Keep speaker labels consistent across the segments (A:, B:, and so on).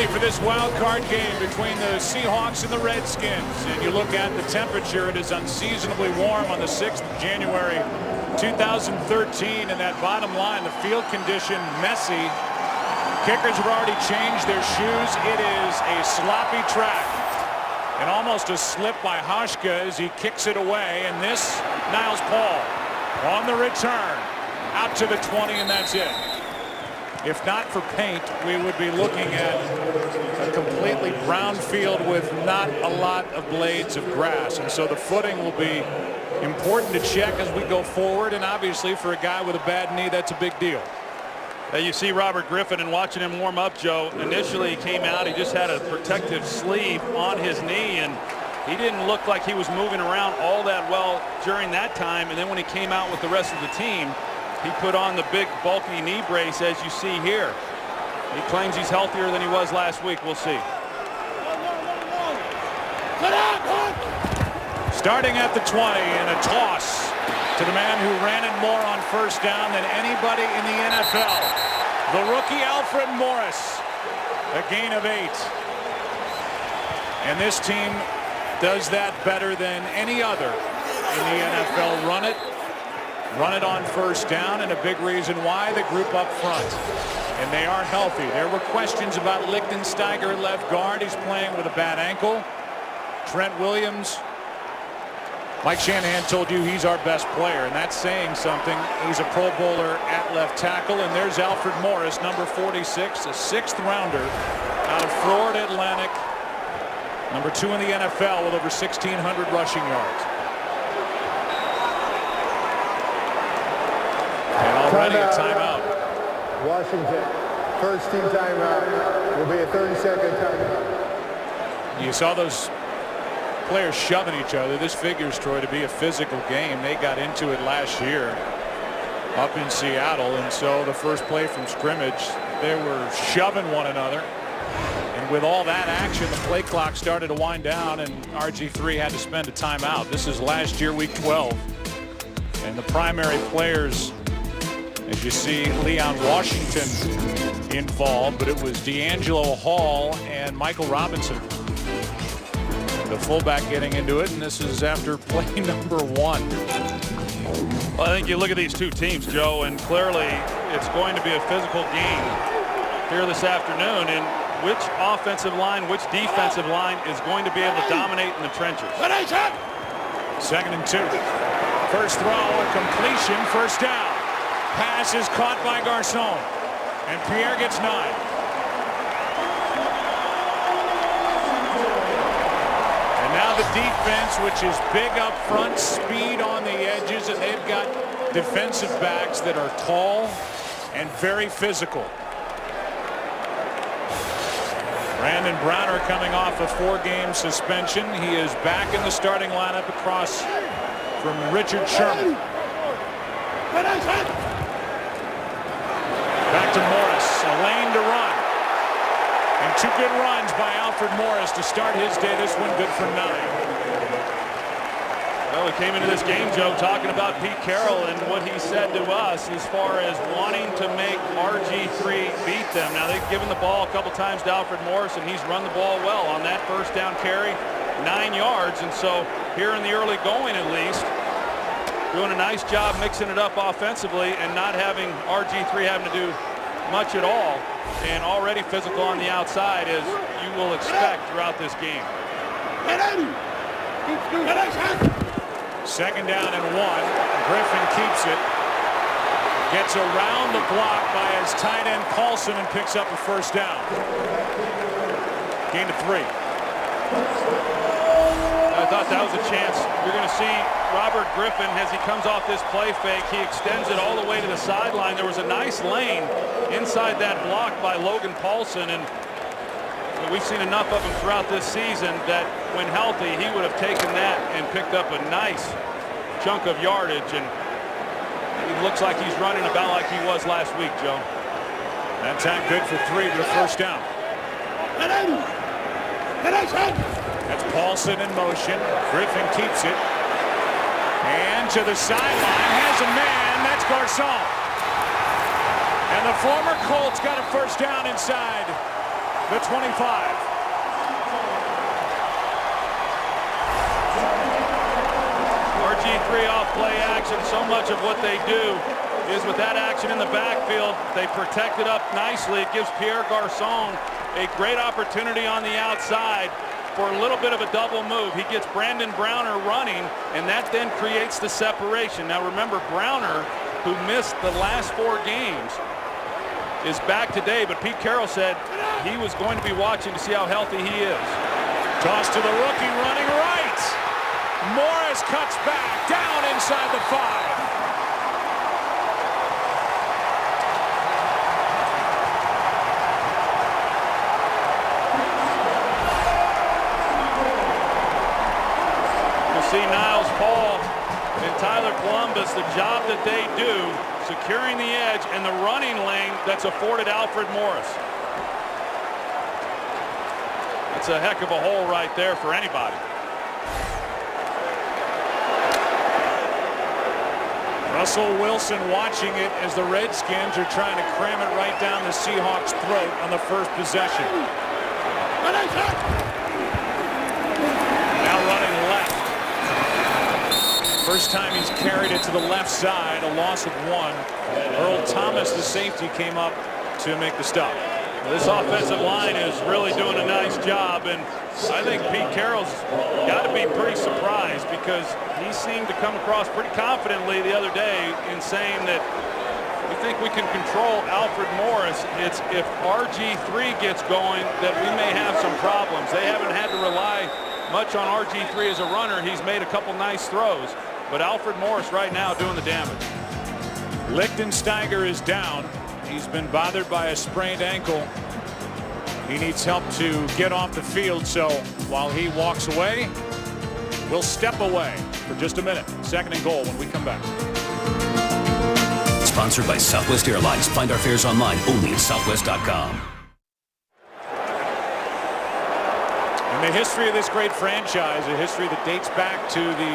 A: ready for this wild card game between the Seahawks and the Redskins. And you look at the temperature, it is unseasonably warm on the 6th of January 2013. And that bottom line, the field condition, messy. Kickers have already changed their shoes. It is a sloppy track. And almost a slip by Hauschka as he kicks it away. And this, Niles Paul on the return. Out to the 20, and that's it. If not for paint, we would be looking at a completely brown field with not a lot of blades of grass. And so the footing will be important to check as we go forward. And obviously for a guy with a bad knee, that's a big deal.
B: You see Robert Griffin, and watching him warm up, Joe, initially he came out, he just had a protective sleeve on his knee, and he didn't look like he was moving around all that well during that time. And then when he came out with the rest of the team, he put on the big bulky knee brace, as you see here. He claims he's healthier than he was last week. We'll see.
A: Starting at the 20, and a toss to the man who ran it more on first down than anybody in the NFL. The rookie Alfred Morris, a gain of 8. And this team does that better than any other in the NFL. Run it on first down, and a big reason why, the group up front. And they are healthy. There were questions about Lichtensteiger at left guard. He's playing with a bad ankle. Trent Williams, Mike Shanahan told you he's our best player, and that's saying something. He's a Pro Bowler at left tackle. And there's Alfred Morris, number 46, a 6th rounder out of Florida Atlantic, number 2 in the NFL with over 1,600 rushing yards. And already a timeout.
C: Washington, first team timeout. Will be a 30-second timeout.
A: You saw those players shoving each other. This figures, Troy, to be a physical game. They got into it last year up in Seattle, and so the first play from scrimmage, they were shoving one another. And with all that action, the play clock started to wind down, and RG3 had to spend a timeout. This is last year, week 12. And the primary players, as you see, Leon Washington involved, but it was D'Angelo Hall and Michael Robinson, the fullback, getting into it. And this is after play number 1.
B: Well, I think you look at these two teams, Joe, and clearly it's going to be a physical game here this afternoon. And which offensive line, which defensive line is going to be able to dominate in the trenches?
A: 2nd and 2. First throw, a completion, first down. Pass is caught by Garcon, and Pierre gets 9. And now the defense, which is big up front, speed on the edges, and they've got defensive backs that are tall and very physical. Brandon Browner coming off a 4-game suspension. He is back in the starting lineup across from Richard Sherman. Back to Morris, a lane to run. And 2 good runs by Alfred Morris to start his day. This one good for 9.
B: Well, we came into this game, Joe, talking about Pete Carroll and what he said to us as far as wanting to make RG3 beat them. Now, they've given the ball a couple times to Alfred Morris, and he's run the ball well on that first down carry, 9 yards. And so here in the early going, at least, doing a nice job mixing it up offensively and not having RG3 having to do much at all, and already physical on the outside, as you will expect throughout this game.
A: 2nd down and 1. Griffin keeps it. Gets around the block by his tight end Paulson and picks up a first down. Gain of 3.
B: I thought that was a chance. You're going to see Robert Griffin, as he comes off this play fake, he extends it all the way to the sideline. There was a nice lane inside that block by Logan Paulson, and we've seen enough of him throughout this season that when healthy, he would have taken that and picked up a nice chunk of yardage, and he looks like he's running about like he was last week, Joe.
A: That time good for 3 to the first down. That's Paulson in motion. Griffin keeps it. And to the sideline, has a man. That's Garcon. And the former Colts got a first down inside the 25.
B: RG3 off play action. So much of what they do is with that action in the backfield. They protect it up nicely. It gives Pierre Garçon a great opportunity on the outside for a little bit of a double move. He gets Brandon Browner running, and that then creates the separation. Now remember, Browner, who missed the last 4 games, is back today, but Pete Carroll said he was going to be watching to see how healthy he is.
A: Toss to the rookie running right. Morris cuts back down inside the 5.
B: See Niles Paul and Tyler Columbus, the job that they do, securing the edge and the running lane that's afforded Alfred Morris. That's a heck of a hole right there for anybody.
A: Russell Wilson watching it as the Redskins are trying to cram it right down the Seahawks' throat on the first possession. Now running left. First time he's carried it to the left side, a loss of 1. Earl Thomas, the safety, came up to make the stop.
B: This offensive line is really doing a nice job, and I think Pete Carroll's got to be pretty surprised because he seemed to come across pretty confidently the other day in saying that we think we can control Alfred Morris. It's if RG3 gets going that we may have some problems. They haven't had to rely much on RG3 as a runner. He's made a couple nice throws, but Alfred Morris right now doing the damage.
A: Lichtensteiger is down. He's been bothered by a sprained ankle. He needs help to get off the field, so while he walks away, we'll step away for just a minute. 2nd and goal when we come back.
D: Sponsored by Southwest Airlines. Find our fares online only at southwest.com.
A: In the history of this great franchise, a history that dates back to the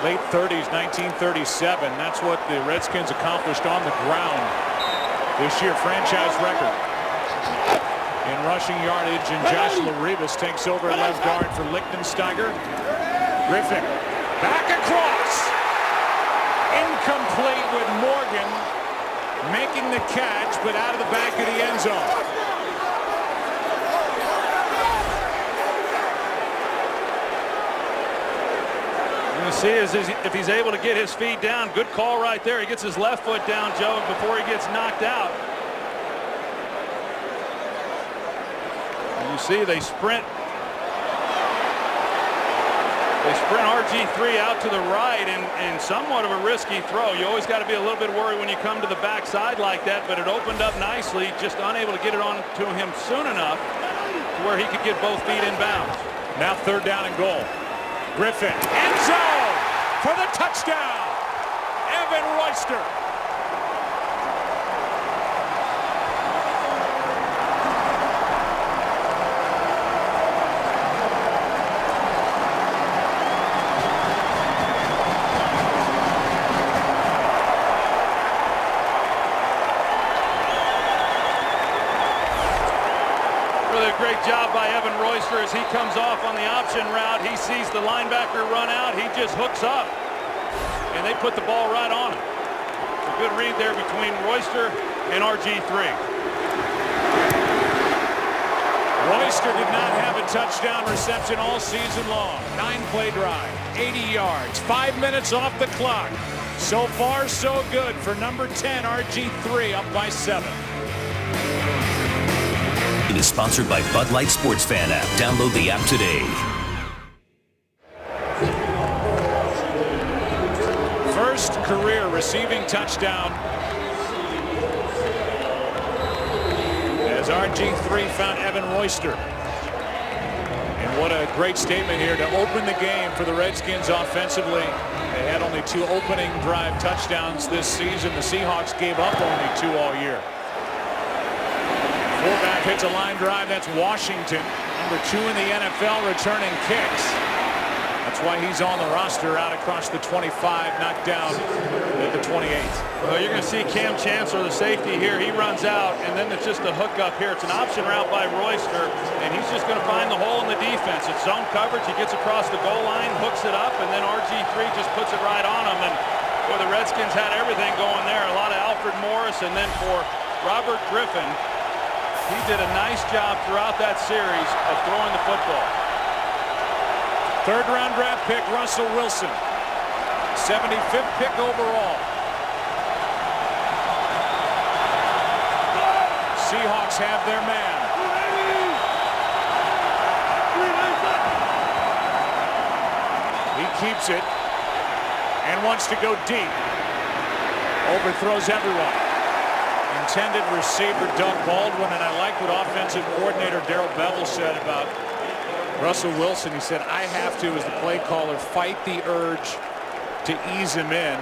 A: late 30s, 1937. That's what the Redskins accomplished on the ground this year. Franchise record in rushing yardage, and Josh Laribas takes over at left guard for Lichtensteiger. Griffin back across. Incomplete with Morgan making the catch, but out of the back of the end zone.
B: You see is if he's able to get his feet down. Good call right there. He gets his left foot down, Joe, before he gets knocked out. And you see they sprint RG3 out to the right, and somewhat of a risky throw. You always got to be a little bit worried when you come to the backside like that, but it opened up nicely, just unable to get it on to him soon enough to where he could get both feet in bounds.
A: Now 3rd down and goal. Griffin, end zone for the touchdown. Evan Royster.
B: Great job by Evan Royster as he comes off on the option route. He sees the linebacker run out. He just hooks up, and they put the ball right on him. It's a good read there between Royster and RG3.
A: Royster did not have a touchdown reception all season long. 9-play drive, 80 yards, 5 minutes off the clock. So far, so good for number 10, RG3, up by 7.
D: It is sponsored by Bud Light Sports Fan app. Download the app today.
A: First career receiving touchdown as RG3 found Evan Royster. And what a great statement here to open the game for the Redskins offensively. They had only 2 opening drive touchdowns this season. The Seahawks gave up only 2 all year. Fullback hits a line drive. That's Washington, number 2 in the NFL, returning kicks. A That's why he's on the roster out across the 25, knocked down at the 28.
B: Well, you're going to see Cam Chancellor, the safety here. He runs out, and then it's just a hookup here. It's an option route by Royster, and he's just going to find the hole in the defense. It's zone coverage. He gets across the goal line, hooks it up, and then RG3 just puts it right on him. And boy, the Redskins had everything going there. A lot of Alfred Morris, and then for Robert Griffin, he did a nice job throughout that series of throwing the football.
A: Third-round draft pick Russell Wilson, 75th pick overall. Seahawks have their man. He keeps it and wants to go deep. Overthrows everyone. Intended receiver Doug Baldwin, and I like what offensive coordinator Darrell Bevell said about Russell Wilson. He said, I have to, as the play caller, fight the urge to ease him in.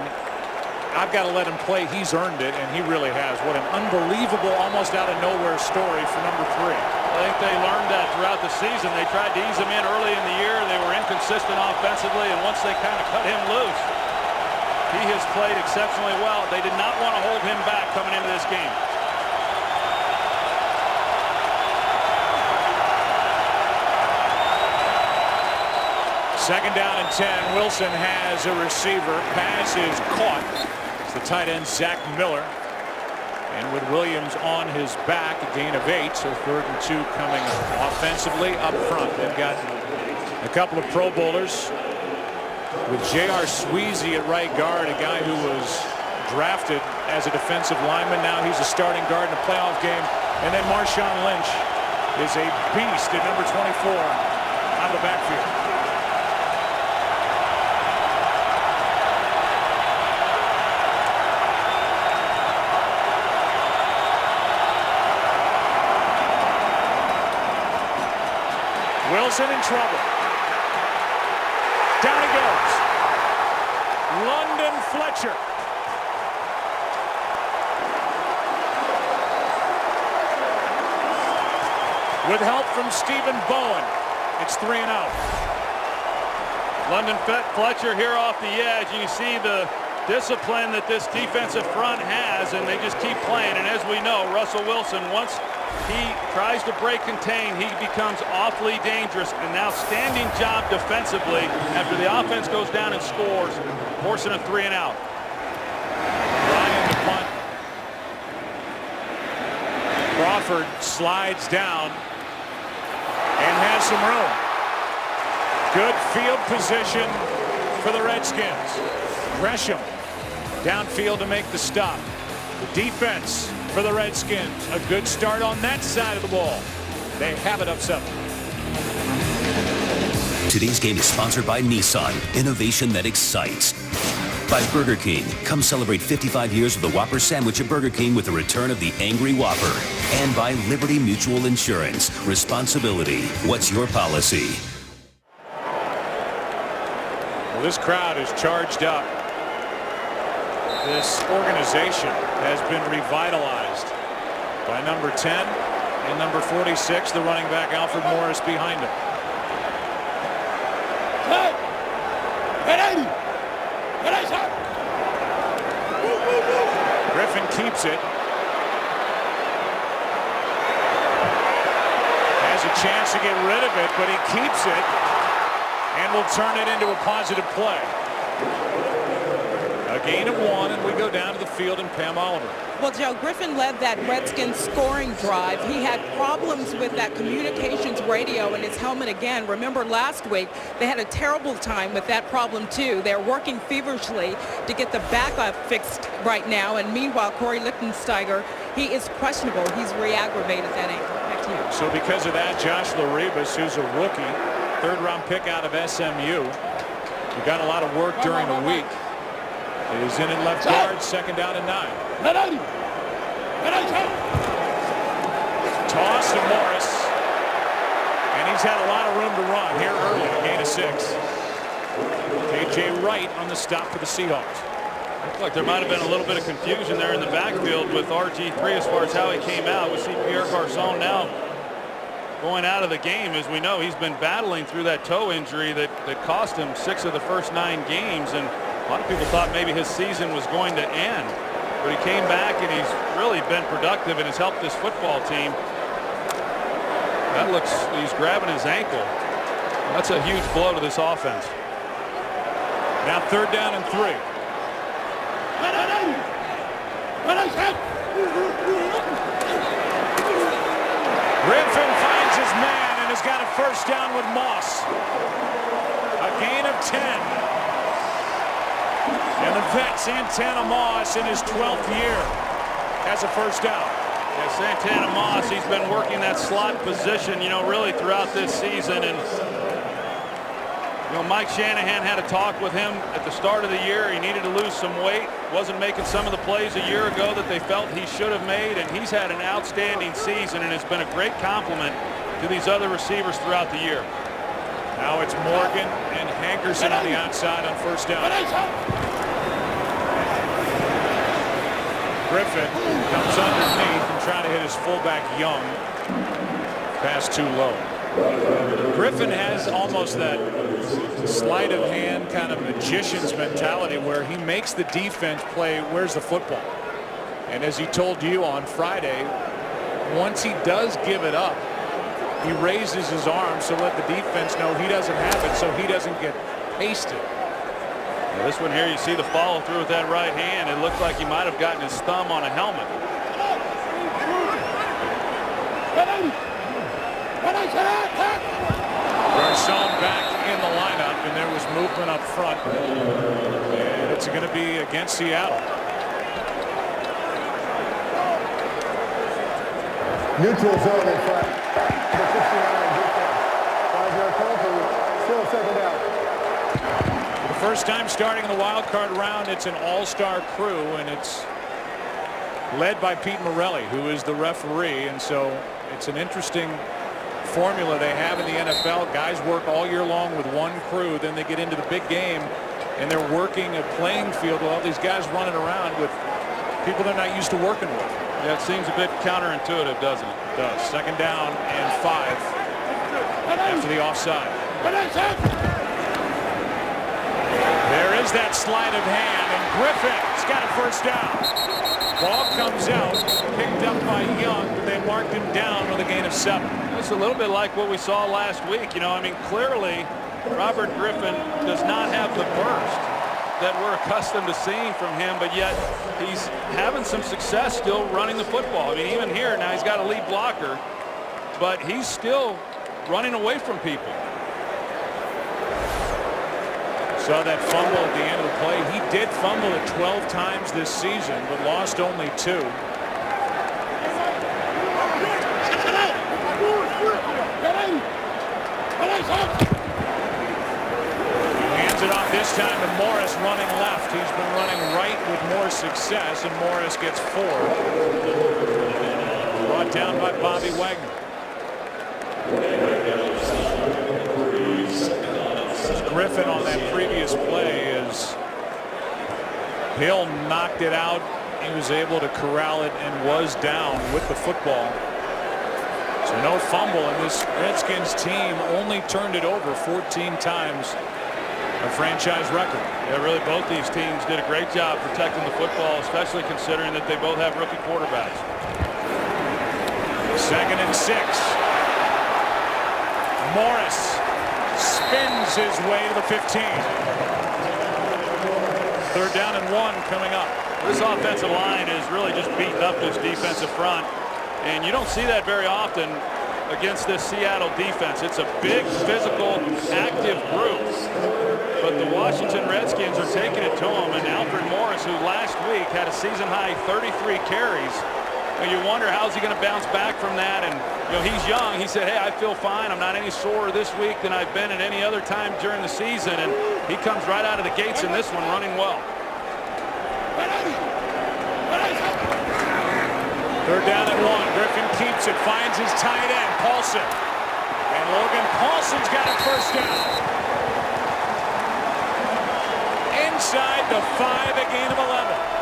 A: I've got to let him play. He's earned it, and he really has. What an unbelievable, almost out of nowhere story for number 3.
B: I think they learned that throughout the season. They tried to ease him in early in the year. They were inconsistent offensively, and once they kind of cut him loose, he has played exceptionally well. They did not want to hold him back coming into this game.
A: Second down and 10. Wilson has a receiver. Pass is caught. It's the tight end Zach Miller. And with Williams on his back, a gain of 8. So 3rd and 2 coming offensively up front. They've got a couple of Pro Bowlers with J.R. Sweezy at right guard, a guy who was drafted as a defensive lineman. Now he's a starting guard in a playoff game. And then Marshawn Lynch is a beast at number 24 out of the backfield. Wilson in trouble. Down he goes. London Fletcher. With help from Stephen Bowen, it's 3 and out.
B: London Fletcher here off the edge. You see the discipline that this defensive front has, and they just keep playing. And as we know, Russell Wilson, once he tries to break contain, he becomes awfully dangerous. And now standing job defensively after the offense goes down and scores, forcing a 3 and out.
A: Ryan the punt. Crawford slides down and has some room. Good field position for the Redskins. Gresham downfield to make the stop. The defense for the Redskins. A good start on that side of the ball. They have it up 7.
D: Today's game is sponsored by Nissan, innovation that excites. By Burger King, come celebrate 55 years of the Whopper sandwich at Burger King with the return of the Angry Whopper. And by Liberty Mutual Insurance, responsibility. What's your policy?
A: Well, this crowd is charged up. This organization has been revitalized by number 10 and number 46, the running back Alfred Morris behind him. Griffin keeps it. Has a chance to get rid of it, but he keeps it and will turn it into a positive play. A gain of 1, and we go down to the field and Pam Oliver.
E: Well, Joe, Griffin led that Redskins scoring drive. He had problems with that communications radio in his helmet again. Remember last week, they had a terrible time with that problem too. They're working feverishly to get the backup fixed right now. And meanwhile, Corey Lichtensteiger, he is questionable. He's re-aggravated that ankle. Back to you.
A: So because of that, Josh Laribas, who's a rookie, 3rd-round pick out of SMU, who got a lot of work during the week, is in at left guard, 2nd down and 9. Toss to Morris, and he's had a lot of room to run here early. Gain of 6. J.J. Wright on the stop for the Seahawks.
B: Looked like there might have been a little bit of confusion there in the backfield with RG3 as far as how he came out. We see Pierre Garçon now going out of the game. As we know, he's been battling through that toe injury that cost him 6 of the first 9 games, and a lot of people thought maybe his season was going to end. But he came back and he's really been productive and has helped this football team. That looks, he's grabbing his ankle. That's a huge blow to this offense.
A: Now 3rd down and 3. Griffin finds his man and has got a 1st down with Moss. A gain of 10. And the vet Santana Moss in his 12th year has a 1st down.
B: Yeah, Santana Moss, he's been working that slot position, you know, really throughout this season. And you know, Mike Shanahan had a talk with him at the start of the year. He needed to lose some weight, wasn't making some of the plays a year ago that they felt he should have made, and he's had an outstanding season, and it's been a great compliment to these other receivers throughout the year.
A: Now it's Morgan and Hankerson on the outside on 1st down. Griffin comes underneath and trying to hit his fullback Young. Pass too low. Griffin has almost that sleight of hand kind of magician's mentality where he makes the defense play where's the football. And as he told you on Friday, once he does give it up, he raises his arms to let the defense know he doesn't have it so he doesn't get pasted.
B: Now this one here, you see the follow through with that right hand. It looks like he might have gotten his thumb on a helmet.
A: Garcon back in the lineup, and there was movement up front, and it's going to be against Seattle.
C: Neutral zone in front. The 69 defense. 5-yard call for still 2nd down.
A: For the first time starting in the wild card round, it's an all-star crew, and it's led by Pete Morelli, who is the referee, and so it's an interesting formula they have in the NFL. Guys work all year long with one crew, then they get into the big game and they're working a playing field with all these guys running around with people they're not used to working with.
B: Yeah, it seems a bit counterintuitive, doesn't it?
A: It does. 2nd down and 5 after the offside. There is that sleight of hand, and Griffin's got a 1st down. Ball comes out, picked up by Young, but they marked him down with a gain of 7.
B: It's a little bit like what we saw last week. You know, I mean, clearly Robert Griffin does not have the burst that we're accustomed to seeing from him, but yet he's having some success still running the football. I mean, even here now he's got a lead blocker, but he's still running away from people.
A: Saw that fumble at the end of the play. He did fumble it 12 times this season, but lost only 2. Hands it off this time to Morris running left. He's been running right with more success, and Morris gets 4. Brought down by Bobby Wagner. Griffin on that previous play as Hill knocked it out. He was able to corral it and was down with the football. So no fumble, and this Redskins team only turned it over 14 times, a franchise record.
B: Yeah, really both these teams did a great job protecting the football, especially considering that they both have rookie quarterbacks.
A: 2nd and 6. Morris spins his way to the 15. 3rd down and 1 coming up.
B: This offensive line is really just beating up this defensive front, and you don't see that very often against this Seattle defense. It's a big, physical, active group, but the Washington Redskins are taking it to them, and Alfred Morris, who last week had a season-high 33 carries, you wonder how's he going to bounce back from that. And you know, he's young. He said, hey, I feel fine. I'm not any sorer this week than I've been at any other time during the season, and he comes right out of the gates in this one running well.
A: 3rd down and 1. Griffin keeps it, finds his tight end, Paulson. And Logan Paulson's got a 1st down. Inside the 5, a gain of 11.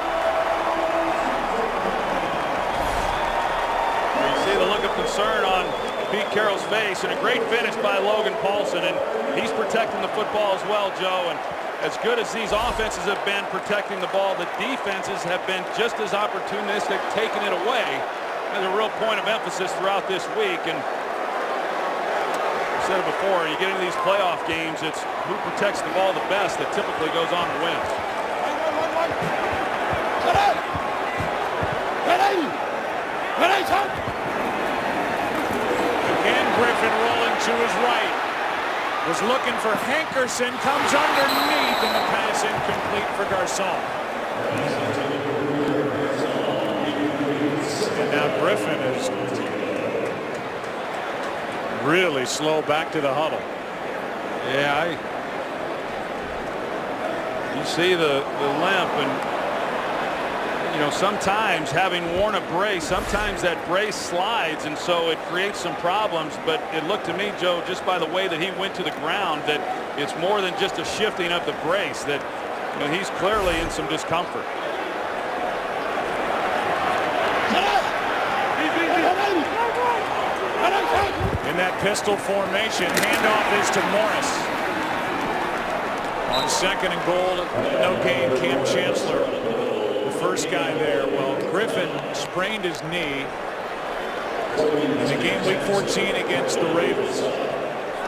B: You see the look of concern on Pete Carroll's face, and a great finish by Logan Paulson, and he's protecting the football as well, Joe. And as good as these offenses have been protecting the ball, the defenses have been just as opportunistic, taking it away. There's a real point of emphasis throughout this week. And I said it before, you get into these playoff games, it's who protects the ball the best that typically goes on to win.
A: Again, Griffin rolling to his right. Was looking for Hankerson, comes underneath, and the pass incomplete for Garcon. And now Griffin is really slow back to the huddle.
B: Yeah, you see the limp, and you know, sometimes having worn a brace, sometimes that brace slides, and so it creates some problems. But it looked to me, Joe, just by the way that he went to the ground, that it's more than just a shifting of the brace, that you know, he's clearly in some discomfort.
A: In that pistol formation, handoff is to Morris. On 2nd and goal, no gain, Cam Chancellor, the first guy there. Well, Griffin sprained his knee in the game week 14 against the Ravens.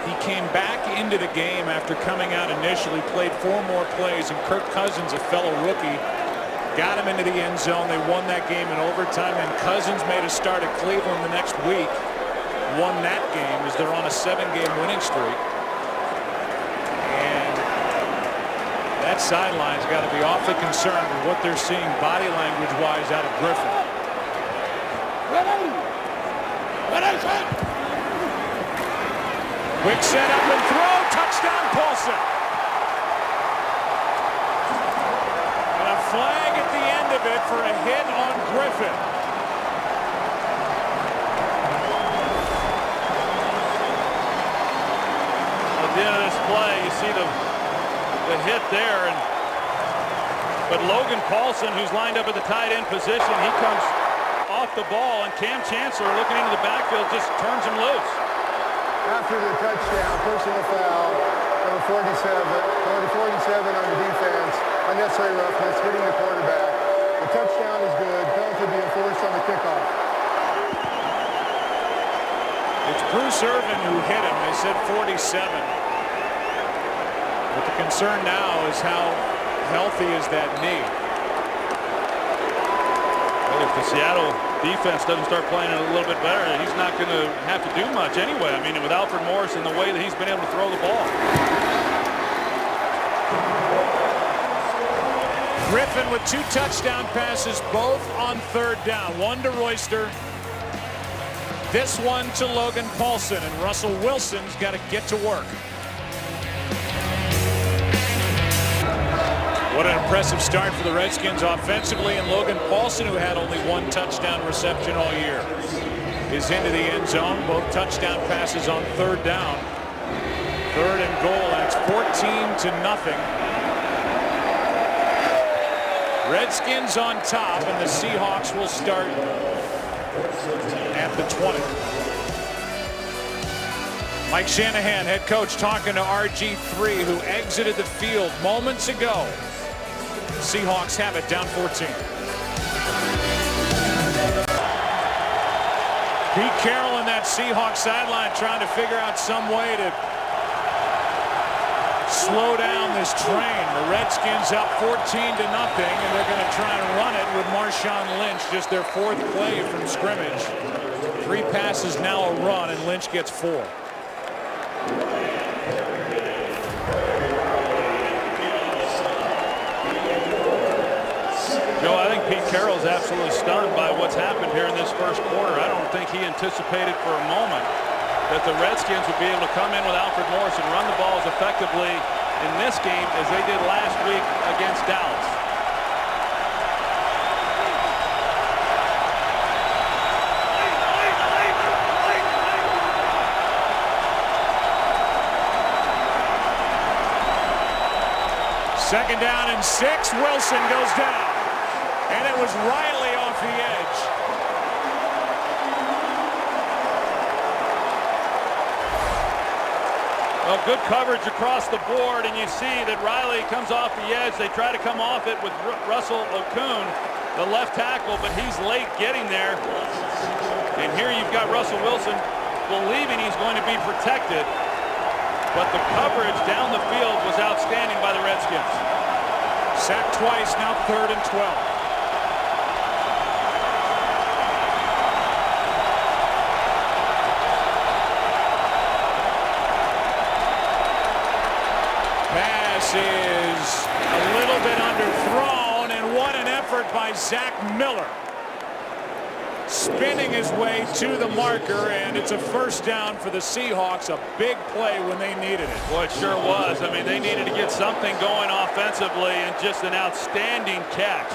A: He came back into the game after coming out initially, played 4 more plays, and Kirk Cousins, a fellow rookie, got him into the end zone. They won that game in overtime, and Cousins made a start at Cleveland the next week. Won that game as they're on a 7-game winning streak. And that sideline's got to be awfully concerned with what they're seeing body language wise out of Griffin. Quick set up and throw, touchdown Paulson. And a flag at the end of it for a hit on Griffin.
B: At the end of this play, you see the hit there, but Logan Paulson, who's lined up at the tight end position, he comes off the ball, and Cam Chancellor, looking into the backfield, just turns him loose.
C: After the touchdown, personal foul, number 47 on the defense, unnecessary roughness, hitting the quarterback. The touchdown is good. Penalty being forced on the kickoff.
A: It's Bruce Irvin who hit him. They said 47. But the concern now is how healthy is that knee.
B: Well, if the Seattle defense doesn't start playing it a little bit better, he's not going to have to do much anyway. I mean, with Alfred Morris and the way that he's been able to throw the ball.
A: Griffin with 2 touchdown passes, both on 3rd down. One to Royster. This one to Logan Paulson, and Russell Wilson's got to get to work. What an impressive start for the Redskins offensively, and Logan Paulson, who had only 1 touchdown reception all year, is into the end zone. Both touchdown passes on 3rd down. 3rd and goal, that's 14-0. Redskins on top, and the Seahawks will start at the 20. Mike Shanahan, head coach, talking to RG3, who exited the field moments ago. Seahawks have it, down 14. Pete Carroll in that Seahawks sideline trying to figure out some way to slow down this train. The Redskins up 14-0, and they're going to try and run it with Marshawn Lynch, just their 4th play from scrimmage. 3 passes, now a run, and Lynch gets 4.
B: Joe, I think Pete Carroll's absolutely stunned by what's happened here in this first quarter. I don't think he anticipated for a moment that the Redskins would be able to come in with Alfred Morris and run the ball as effectively in this game as they did last week against Dallas.
A: Second down and 6. Wilson goes down. And it was Riley off the edge.
B: Well, good coverage across the board, and you see that Riley comes off the edge. They try to come off it with Russell Okung, the left tackle, but he's late getting there. And here you've got Russell Wilson believing he's going to be protected, but the coverage down the field was outstanding by the Redskins.
A: Sacked twice, now 3rd and 12. Is a little bit underthrown, and what an effort by Zach Miller. Spinning his way to the marker, and it's a first down for the Seahawks. A big play when they needed it.
B: Boy, it sure was. I mean, they needed to get something going offensively, and just an outstanding catch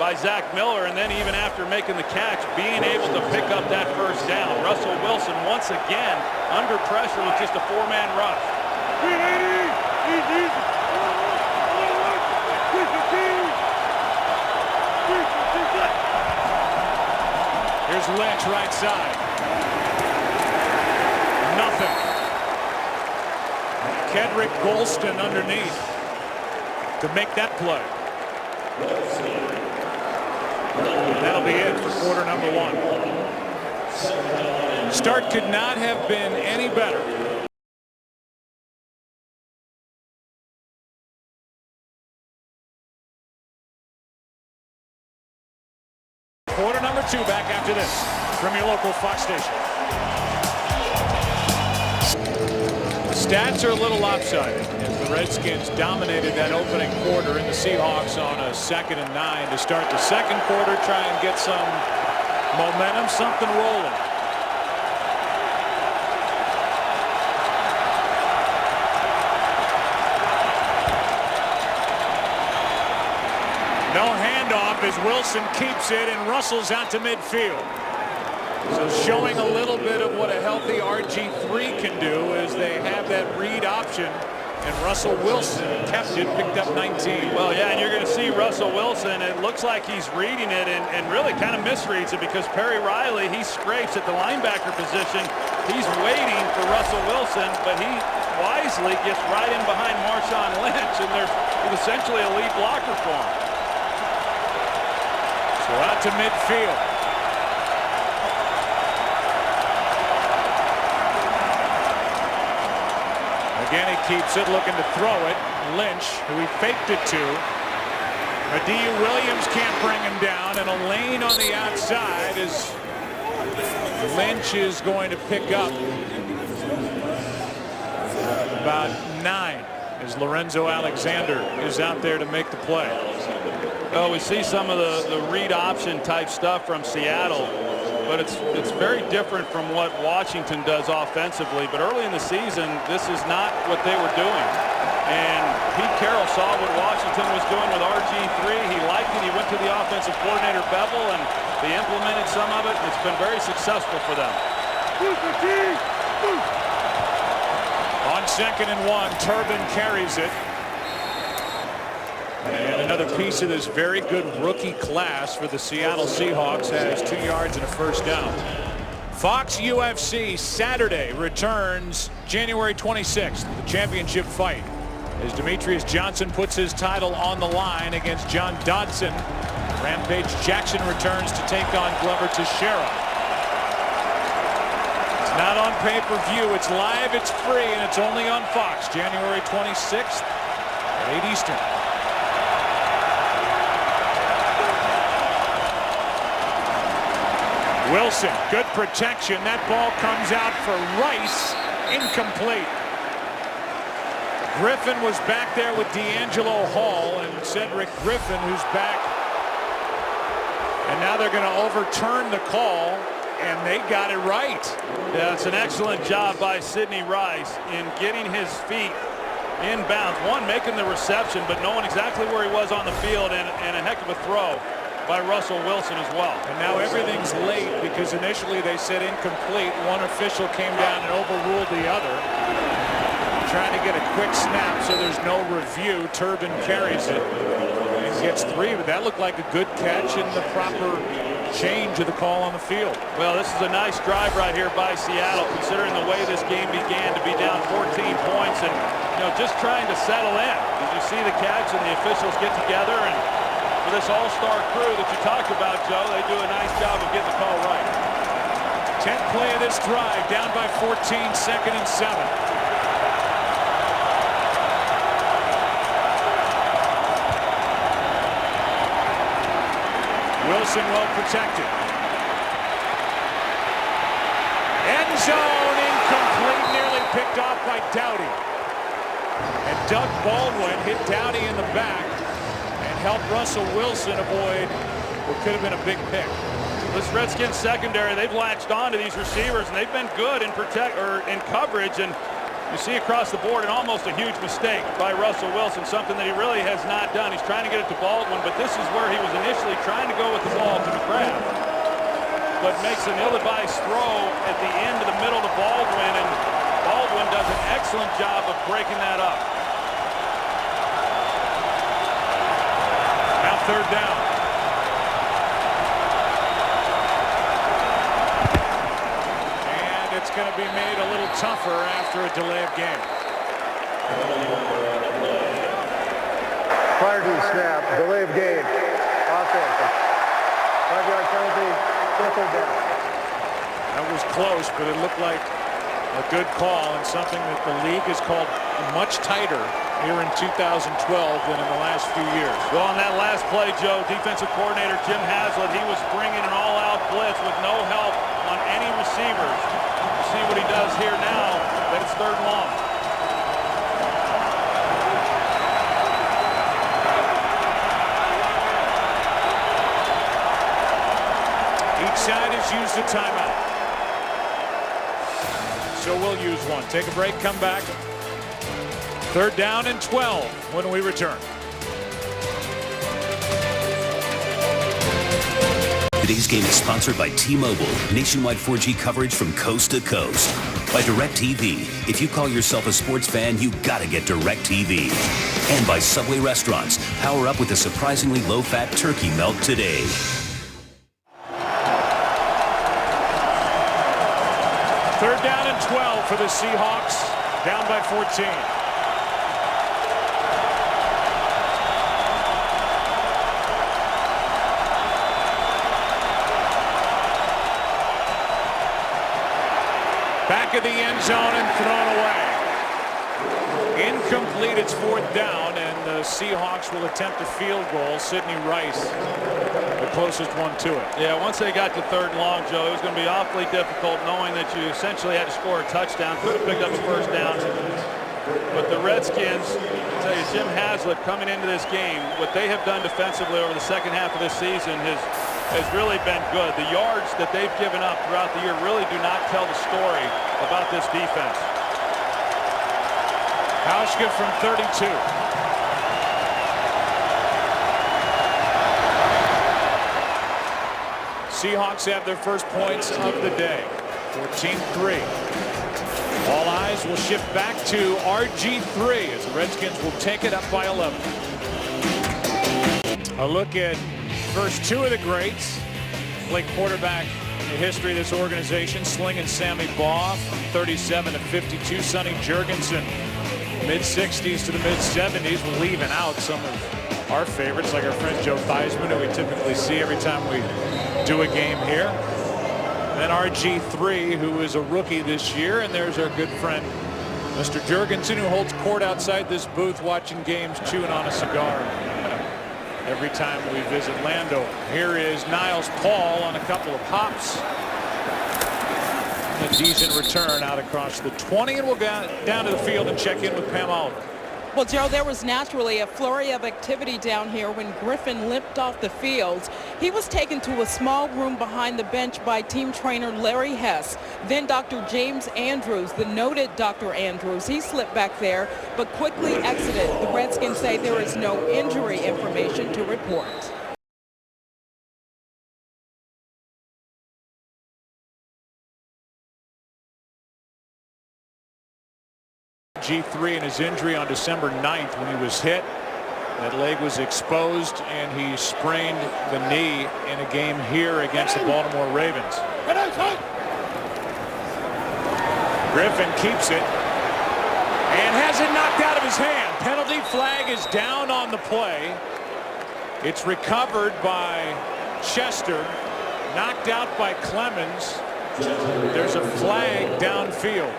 B: by Zach Miller, and then even after making the catch, being able to pick up that first down. Russell Wilson once again under pressure with just a 4-man rush.
A: Here's Lynch right side. Nothing. Kedrick Golston underneath to make that play. That'll be it for quarter number 1. Start could not have been any better. Quarter number 2 back after this from your local Fox station. Stats are a little lopsided as the Redskins dominated that opening quarter, and the Seahawks on a 2nd and 9 to start the second quarter, try and get some momentum, something rolling. No handoff as Wilson keeps it, and Russell's out to midfield. So showing a little bit of what a healthy RG3 can do as they have that read option, and Russell Wilson kept it, picked up 19.
B: Well, yeah, and you're going to see Russell Wilson. It looks like he's reading it and really kind of misreads it, because Perry Riley, he scrapes at the linebacker position. He's waiting for Russell Wilson, but he wisely gets right in behind Marshawn Lynch, and there's essentially a lead blocker for him.
A: So out to midfield. Again, he keeps it, looking to throw it. Lynch, who he faked it to. Adieu Williams can't bring him down, and a lane on the outside as Lynch is going to pick up about 9 as Lorenzo Alexander is out there to make the play.
B: Well, we see some of the read option type stuff from Seattle, but it's very different from what Washington does offensively. But early in the season, this is not what they were doing. And Pete Carroll saw what Washington was doing with RG3. He liked it. He went to the offensive coordinator Bevel, and they implemented some of it. It's been very successful for them.
A: On 2nd and 1, Turbin carries it. And another piece of this very good rookie class for the Seattle Seahawks has 2 yards and a first down. Fox UFC Saturday returns January 26th, the championship fight, as Demetrius Johnson puts his title on the line against John Dodson. Rampage Jackson returns to take on Glover Teixeira. It's not on pay-per-view. It's live, it's free, and it's only on Fox, January 26th at 8 Eastern. Wilson, good protection. That ball comes out for Rice, incomplete. Griffin was back there with D'Angelo Hall, and Cedric Griffin, who's back. And now they're going to overturn the call, and they got it right.
B: Yeah, it's an excellent job by Sidney Rice in getting his feet in bounds. One, making the reception, but knowing exactly where he was on the field, and a heck of a throw by Russell Wilson as well.
A: And now everything's late because initially they said incomplete. One official came down and overruled the other. Trying to get a quick snap so there's no review. Turbin carries it and gets 3, but that looked like a good catch in the proper change of the call on the field.
B: Well, this is a nice drive right here by Seattle, considering the way this game began, to be down 14 points and, just trying to settle in. As you see the catch and the officials get together, and for this all-star crew that you talked about, Joe, they do a nice job of getting the call right.
A: 10th play of this drive, down by 14, 2nd and 7. Wilson well protected. End zone incomplete, nearly picked off by Dowdy. And Doug Baldwin hit Dowdy in the back and helped Russell Wilson avoid what could have been a big pick.
B: This Redskins secondary, they've latched on to these receivers, and they've been good in in coverage. And you see across the board, and almost a huge mistake by Russell Wilson, something that he really has not done. He's trying to get it to Baldwin, but this is where he was initially trying to go with the ball to McGrath, but makes an ill-advised throw at the end of the middle to Baldwin, and Baldwin does an excellent job of breaking that up.
A: Now 3rd down. It's going to be made a little tougher after a delay of game.
C: Prior to the snap, delay of game. Offense. 5-yard penalty, 3rd down.
A: That was close, but it looked like a good call and something that the league has called much tighter here in 2012 than in the last few years.
B: Well, on that last play, Joe, defensive coordinator Jim Haslett, he was bringing an all-out blitz with no help on any receivers. See what he does here now, that it's 3rd and long.
A: Each side has used a timeout. So we'll use one. Take a break, come back. 3rd down and 12 when we return.
D: Today's game is sponsored by T-Mobile, nationwide 4G coverage from coast to coast. By DirecTV, if you call yourself a sports fan, you gotta get DirecTV. And by Subway Restaurants, power up with a surprisingly low-fat turkey melt today.
A: Third down and 12 for the Seahawks, down by 14. Back of the end zone and thrown away. Incomplete, it's 4th down, and the Seahawks will attempt a field goal. Sidney Rice, the closest one to it.
B: Yeah, once they got to 3rd and long, Joe, it was going to be awfully difficult knowing that you essentially had to score a touchdown. Could have picked up a 1st down. But the Redskins, I tell you, Jim Haslett coming into this game, what they have done defensively over the 2nd half of this season has really been good. The yards that they've given up throughout the year really do not tell the story about this defense.
A: Hauschka from 32. Seahawks have their first points of the day. 14-3. All eyes will shift back to RG3 as the Redskins will take it up by 11. A look at first 2 of the greats. Played quarterback in the history of this organization. Slinging Sammy Baugh from 37 to 52. Sonny Jurgensen, mid-60s to the mid-70s. We're leaving out some of our favorites, like our friend Joe Theismann, who we typically see every time we do a game here. And then RG3, who is a rookie this year. And there's our good friend, Mr. Jurgensen, who holds court outside this booth watching games, chewing on a cigar every time we visit Landover. Here is Niles Paul on a couple of hops. A decent return out across the 20, and we'll go down to the field and check in with Pam Oliver.
E: Well, Joe, there was naturally a flurry of activity down here when Griffin limped off the field. He was taken to a small room behind the bench by team trainer Larry Hess. Then Dr. James Andrews, the noted Dr. Andrews, he slipped back there but quickly exited. The Redskins say there is no injury information to report.
A: G3 and his injury on December 9th when he was hit. That leg was exposed, and he sprained the knee in a game here against the Baltimore Ravens. Griffin keeps it and has it knocked out of his hand. Penalty flag is down on the play. It's recovered by Chester, knocked out by Clemens. There's a flag downfield.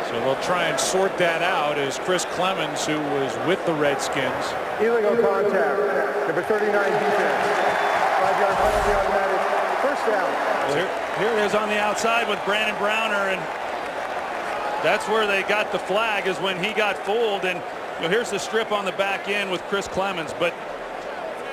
A: So they'll try and sort that out as Chris Clemens, who was with the Redskins.
C: Illegal contact. Number 39 defense. 5-yard penalty automatic. First down.
B: Here it is on the outside with Brandon Browner, and that's where they got the flag, is when he got fooled. And here's the strip on the back end with Chris Clemens. But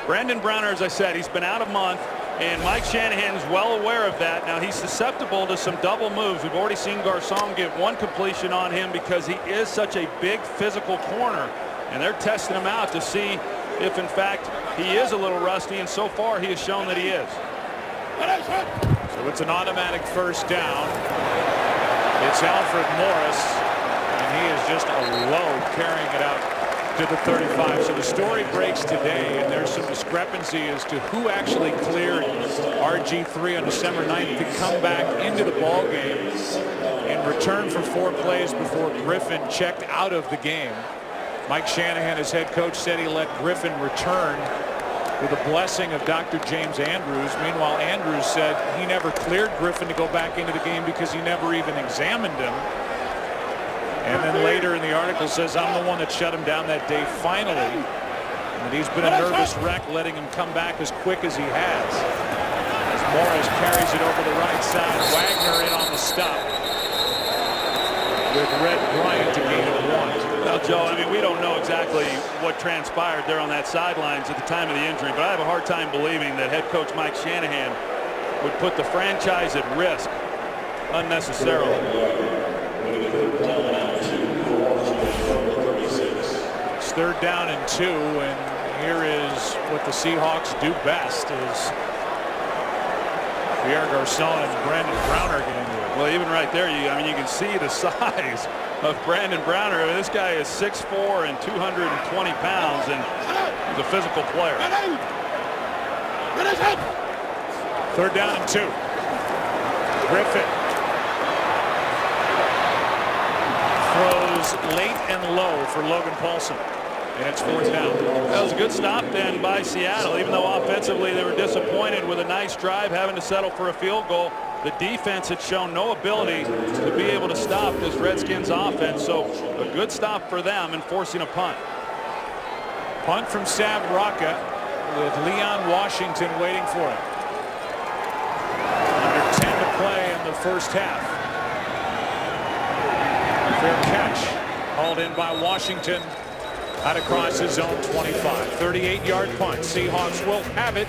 B: Brandon Browner, as I said, he's been out a month, and Mike Shanahan's well aware of that. Now he's susceptible to some double moves. We've already seen Garcon get one completion on him because he is such a big physical corner, and they're testing him out to see if in fact he is a little rusty, and so far he has shown that he is.
A: So it's an automatic first down. It's Alfred Morris, and he is just alone carrying it out to the 35. So the story breaks today, and there's some discrepancy as to who actually cleared RG3 on December 9th to come back into the ball game in return for 4 plays before Griffin checked out of the game. Mike Shanahan, as head coach, said he let Griffin return with the blessing of Dr. James Andrews. Meanwhile, Andrews said he never cleared Griffin to go back into the game because he never even examined him. And then later in the article says, I'm the one that shut him down that day finally. And he's been a nervous wreck letting him come back as quick as he has. As Morris carries it over the right side. Wagner in on the stop with Red Bryant to gain of 1.
B: Well, Joe, I mean, we don't know exactly what transpired there on that sidelines at the time of the injury, but I have a hard time believing that head coach Mike Shanahan would put the franchise at risk unnecessarily.
A: It's 3rd down and 2, and here is what the Seahawks do best: is Pierre Garcon and Brandon Browner get into it.
B: Well, even right there, I mean, you can see the size of Brandon Browner. I mean, this guy is 6'4" and 220 pounds, and he's a physical player.
A: 3rd down and 2. Griffin throws late and low for Logan Paulson, and it's 4th down.
B: That was a good stop then by Seattle. Even though offensively they were disappointed with a nice drive having to settle for a field goal, the defense had shown no ability to be able to stop this Redskins offense. So a good stop for them in forcing a punt.
A: Punt from Sav Rocca with Leon Washington waiting for it. Under 10 to play in the first half. Fair catch hauled in by Washington out across his own 25. 38-yard punt. Seahawks will have it.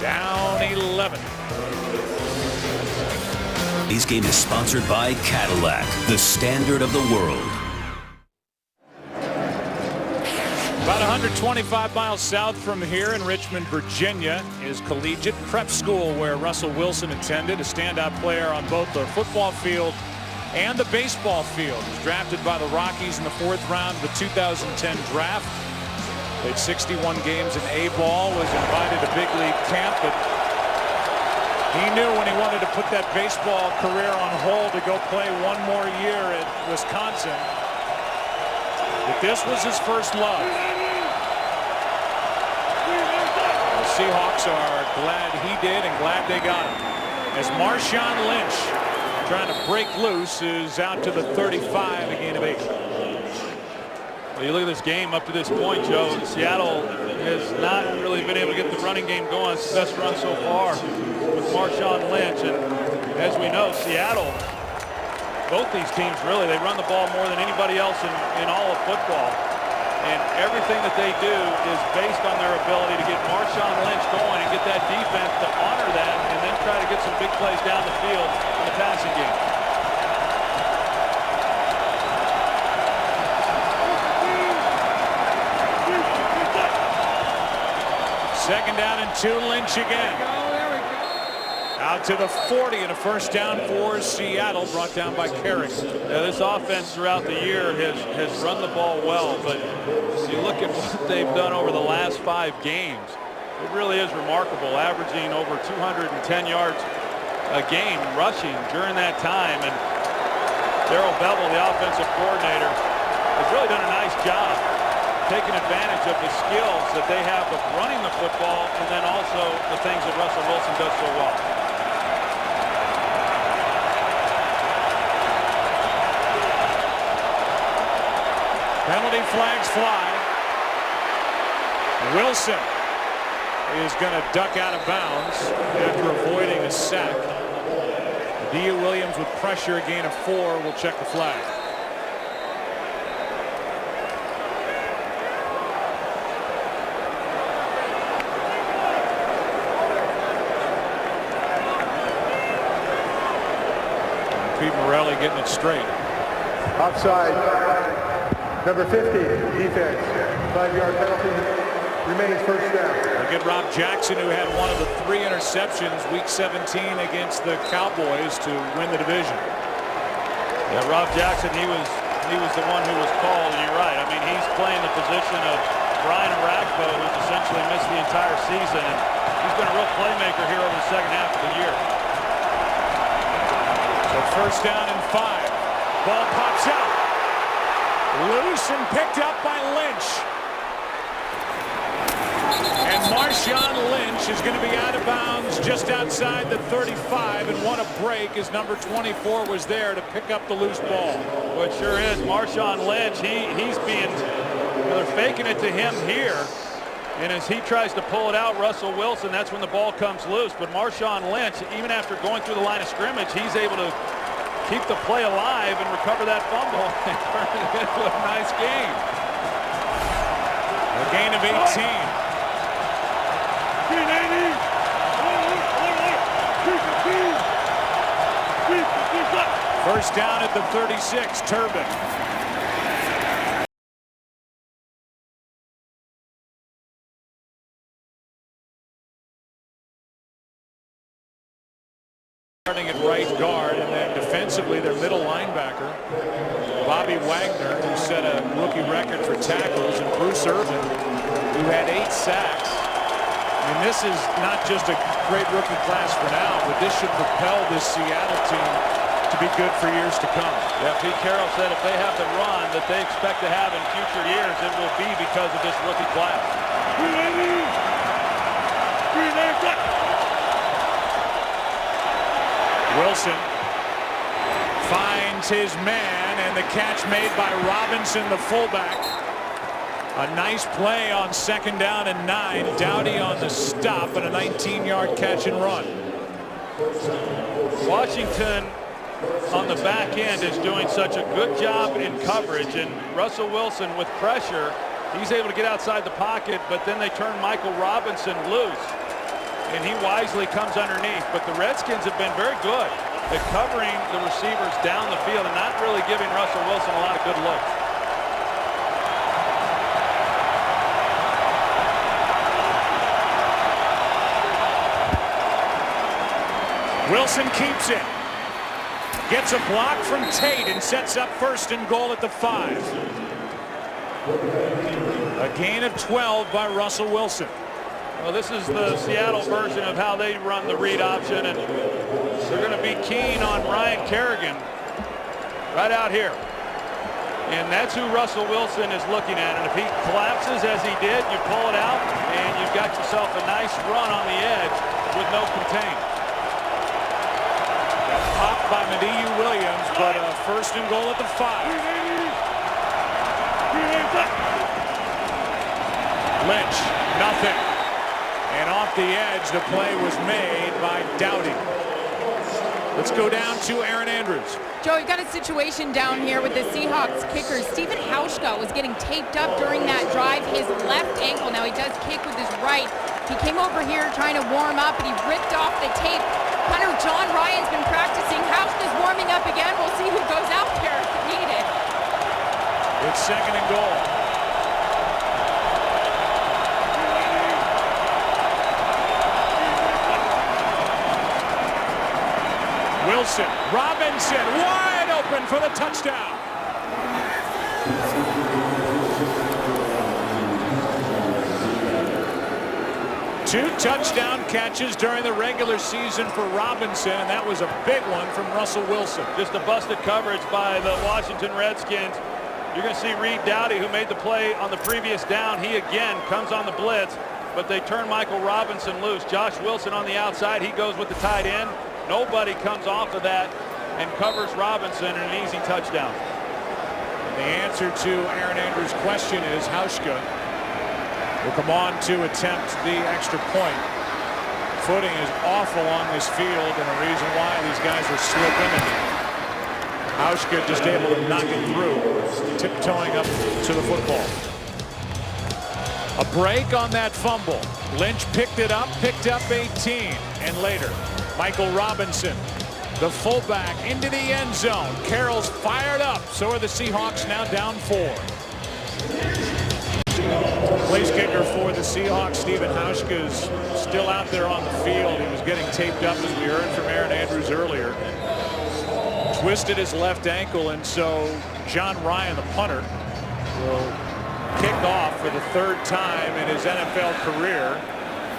A: Down 11.
D: Today's game is sponsored by Cadillac, the standard of the world.
A: About 125 miles south from here in Richmond, Virginia, is Collegiate Prep School, where Russell Wilson attended, a standout player on both the football field and the baseball field. He was drafted by the Rockies in the 4th round of the 2010 draft. Played 61 games in A-ball, was invited to big league camp, but he knew when he wanted to put that baseball career on hold to go play one more year at Wisconsin, that this was his first love. The Seahawks are glad he did and glad they got him. As Marshawn Lynch, trying to break loose, is out to the 35, a gain of 8.
B: Well, you look at this game up to this point, Joe. Seattle has not really been able to get the running game going. It's the best run so far with Marshawn Lynch. And as we know, Seattle, both these teams really, they run the ball more than anybody else in all of football. And everything that they do is based on their ability to get Marshawn Lynch going and get that defense to honor that and then try to get some big plays down the field in the passing game.
A: Second down and 2, Lynch again. Out to the 40 and a first down for Seattle, brought down by Kerrigan.
B: Yeah, this offense throughout the year has run the ball well, but you look at what they've done over the last 5 games. It really is remarkable, averaging over 210 yards a game rushing during that time. And Darrell Bevel, the offensive coordinator, has really done a nice job taking advantage of the skills that they have of running the football and then also the things that Russell Wilson does so well.
A: Penalty flags fly. Wilson is going to duck out of bounds after avoiding a sack. Dia Williams with pressure, a gain of 4, will check the flag. Pete Morelli getting it straight.
C: Offside. Number 50, defense. 5-yard penalty. Remains first down.
A: We'll get Rob Jackson, who had one of the 3 interceptions week 17 against the Cowboys to win the division.
B: Yeah, Rob Jackson, he was the one who was called, and you're right. I mean, he's playing the position of Brian Orakpo, who's essentially missed the entire season, and he's been a real playmaker here over the second half of the year.
A: So first down and 5. Ball pops out. Loose and picked up by Lynch. And Marshawn Lynch is going to be out of bounds just outside the 35, and what a break as number 24 was there to pick up the loose ball.
B: Well, it sure is. Marshawn Lynch, he's being, they're faking it to him here. And as he tries to pull it out, Russell Wilson, that's when the ball comes loose. But Marshawn Lynch, even after going through the line of scrimmage, he's able to keep the play alive and recover that fumble and turn it into a nice game.
A: A gain of 18. First down at the 36, Turbin. Starting at right guard, and then defensively their middle linebacker, Bobby Wagner, who set a rookie record for tackles, and Bruce Irvin, who had 8 sacks. I mean, this is not just a great rookie class for now, but this should propel this Seattle team to be good for years to come.
B: Yeah, Pete Carroll said if they have the run that they expect to have in future years, it will be because of this rookie class.
A: Wilson finds his man, and the catch made by Robinson, the fullback. A nice play on second down and 9. Dowdy on the stop, and a 19-yard catch and run.
B: Washington on the back end is doing such a good job in coverage, and Russell Wilson with pressure, he's able to get outside the pocket, but then they turn Michael Robinson loose, and he wisely comes underneath. But the Redskins have been very good at covering the receivers down the field and not really giving Russell Wilson a lot of good looks.
A: Wilson keeps it. Gets a block from Tate and sets up first and goal at the 5. A gain of 12 by Russell Wilson.
B: Well, this is the Seattle version of how they run the read option, and they're going to be keen on Ryan Kerrigan right out here. And that's who Russell Wilson is looking at. And if he collapses as he did, you pull it out, and you've got yourself a nice run on the edge with no contain.
A: Popped by Dia Williams, but first and goal at the 5. Lynch, nothing. And off the edge, the play was made by Dowdy. Let's go down to Aaron Andrews.
F: Joe, you've got a situation down here with the Seahawks kicker. Stephen Hauschka was getting taped up during that drive, his left ankle. Now he does kick with his right. He came over here trying to warm up, and he ripped off the tape. Hunter John Ryan's been practicing. Hauschka's warming up again. We'll see who goes out there if needed.
A: It's second and goal. Wilson, Robinson, wide open for the touchdown. Two touchdown catches during the regular season for Robinson, and that was a big one from Russell Wilson.
B: Just a busted coverage by the Washington Redskins. You're going to see Reed Dowdy, who made the play on the previous down. He again comes on the blitz, but they turn Michael Robinson loose. Josh Wilson on the outside. He goes with the tight end. Nobody comes off of that and covers Robinson, and an easy touchdown.
A: The answer to Aaron Andrews' question is Hauschka will come on to attempt the extra point. Footing is awful on this field, and the reason why these guys are slipping, and Hauschka just able to knock it through, tiptoeing up to the football. A break on that fumble. Lynch picked up 18, and later Michael Robinson, the fullback, into the end zone. Carroll's fired up. So are the Seahawks, now down 4. Place kicker for the Seahawks, Stephen Hauschka, is still out there on the field. He was getting taped up, as we heard from Aaron Andrews earlier. Twisted his left ankle, and so John Ryan, the punter, will kick off for the 3rd time in his NFL career.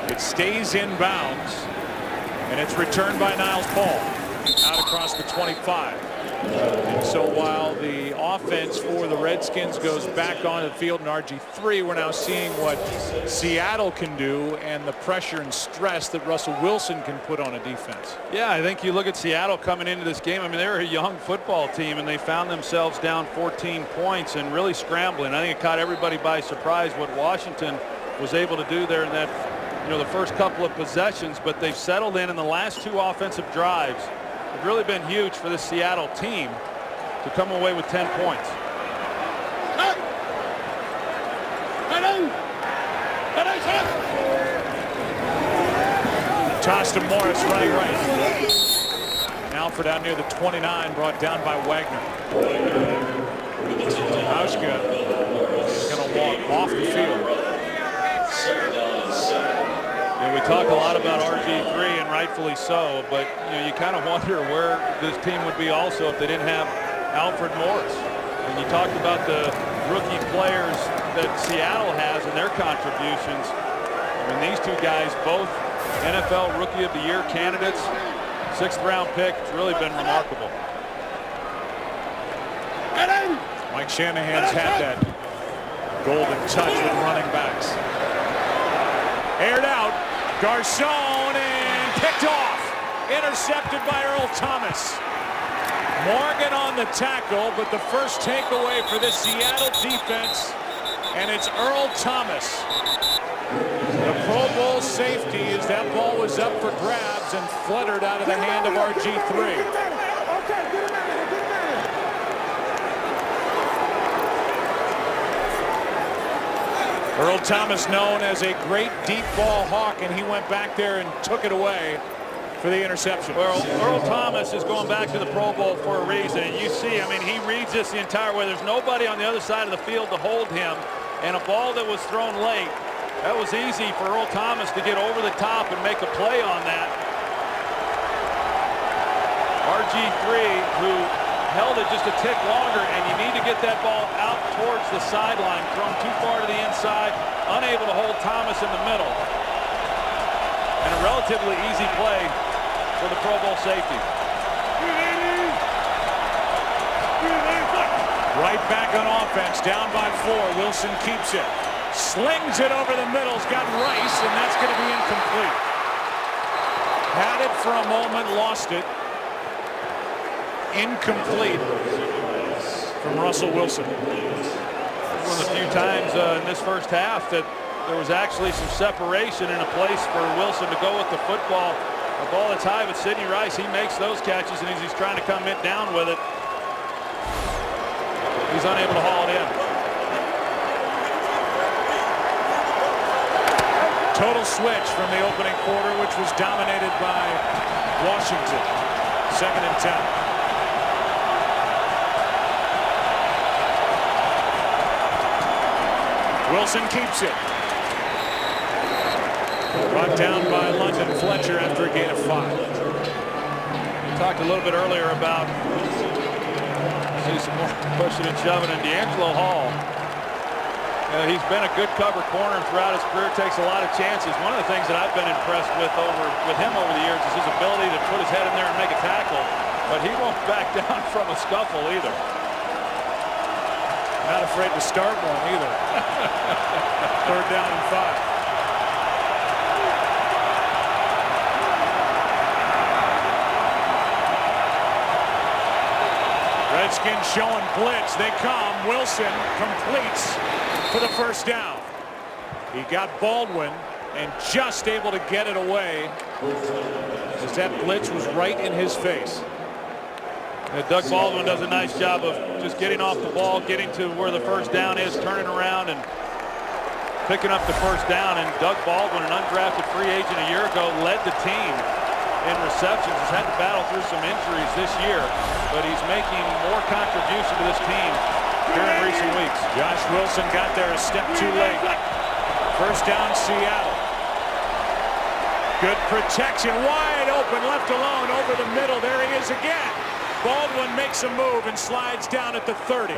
A: It stays in bounds, and it's returned by Niles Paul out across the 25. And so while the offense for the Redskins goes back on the field in RG3, we're now seeing what Seattle can do and the pressure and stress that Russell Wilson can put on a defense.
B: Yeah, I think you look at Seattle coming into this game. I mean, they're a young football team, and they found themselves down 14 points and really scrambling. I think it caught everybody by surprise what Washington was able to do there in that, the first couple of possessions, but they've settled in the last 2 offensive drives. It's really been huge for the Seattle team to come away with 10 points.
A: Toss to Morris running right. Alfred out near the 29, brought down by Wagner. Hauschka is going to walk off the field.
B: We talk a lot about RG3, and rightfully so, but you kind of wonder where this team would be also if they didn't have Alfred Morris. And you talked about the rookie players that Seattle has and their contributions. I mean, these 2 guys, both NFL Rookie of the Year candidates, 6th-round pick. It's really been remarkable.
A: Mike Shanahan's had that golden touch with running backs. Aired out. Garcon, and picked off. Intercepted by Earl Thomas. Morgan on the tackle, but the first takeaway for the Seattle defense, and it's Earl Thomas. The Pro Bowl safety, as that ball was up for grabs and fluttered out of the hand of RG3. Earl Thomas, known as a great deep ball hawk, and he went back there and took it away for the interception.
B: Well, Earl Thomas is going back to the Pro Bowl for a reason. And you see, I mean, he reads this the entire way. There's nobody on the other side of the field to hold him. And a ball that was thrown late, that was easy for Earl Thomas to get over the top and make a play on that. RG3, who held it just a tick longer, and you need to get that ball out towards the sideline, thrown too far to the inside, unable to hold Thomas in the middle. And a relatively easy play for the Pro Bowl safety.
A: Right back on offense, down by 4. Wilson keeps it. Slings it over the middle. He's got Rice, and that's going to be incomplete. Had it for a moment, lost it. Incomplete from Russell Wilson.
B: One of the few times in this first half that there was actually some separation in a place for Wilson to go with the football. A ball that's high with Sidney Rice, he makes those catches, and as he's trying to come down with it, he's unable to haul it in.
A: Total switch from the opening quarter, which was dominated by Washington. 2nd and 10. Wilson keeps it. Brought down by London Fletcher after a gain of 5.
B: talked a little bit earlier about see some more pushing and shoving, and D'Angelo Hall. He's been a good cover corner throughout his career, takes a lot of chances. One of the things that I've been impressed with him over the years is his ability to put his head in there and make a tackle, but he won't back down from a scuffle either.
A: Not afraid to start one either. 3rd down and 5. Redskins showing blitz. They come. Wilson completes for the 1st down. He got Baldwin and just able to get it away as that blitz was right in his face.
B: Doug Baldwin does a nice job of just getting off the ball, getting to where the 1st down is, turning around and picking up the 1st down. And Doug Baldwin, an undrafted free agent a year ago, led the team in receptions. Has had to battle through some injuries this year, but he's making more contribution to this team here in recent weeks.
A: Josh Wilson got there a step too late. 1st down, Seattle. Good protection, wide open, left alone over the middle. There he is again. Baldwin makes a move and slides down at the 30.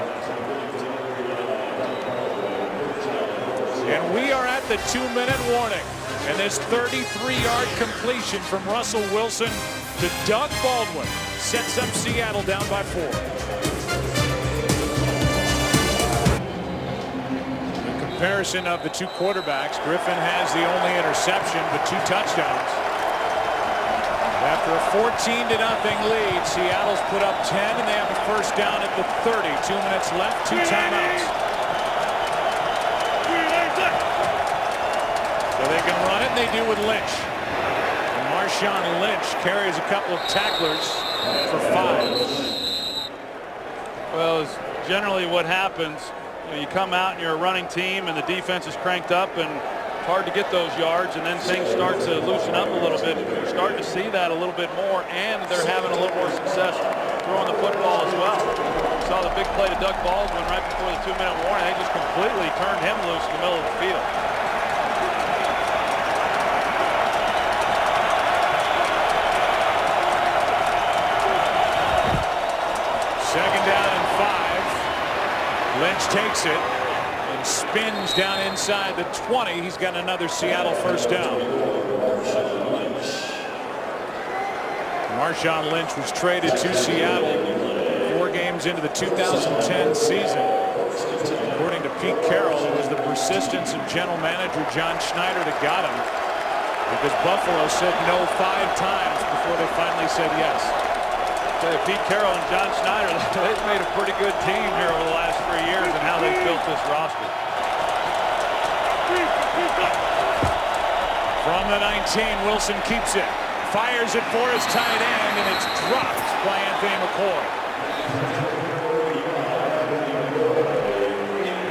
A: And we are at the 2-minute warning. And this 33-yard completion from Russell Wilson to Doug Baldwin sets up Seattle down by 4. In comparison of the 2 quarterbacks, Griffin has the only interception but 2 touchdowns. After a 14-0 lead, Seattle's put up 10 and they have a 1st down at the 30. 2 minutes left, 2 timeouts. So they can run it, and they do with Lynch. And Marshawn Lynch carries a couple of tacklers for 5.
B: Well, it's generally what happens. You come out and you're a running team and the defense is cranked up and it's hard to get those yards, and then things start to loosen up a little bit. We're starting to see that a little bit more, and they're having a little more success throwing the football as well. We saw the big play to Doug Baldwin right before the 2-minute warning. They just completely turned him loose in the middle of the field.
A: Lynch takes it and spins down inside the 20. He's got another Seattle 1st down. Marshawn Lynch was traded to Seattle 4 games into the 2010 season. According to Pete Carroll, it was the persistence of general manager John Schneider that got him, because Buffalo said no 5 times before they finally said yes.
B: Pete Carroll and John Schneider, they've made a pretty good team here over the last 3 years and how they've built this roster.
A: From the 19, Wilson keeps it, fires it for his tight end, and it's dropped by Anthony McCoy.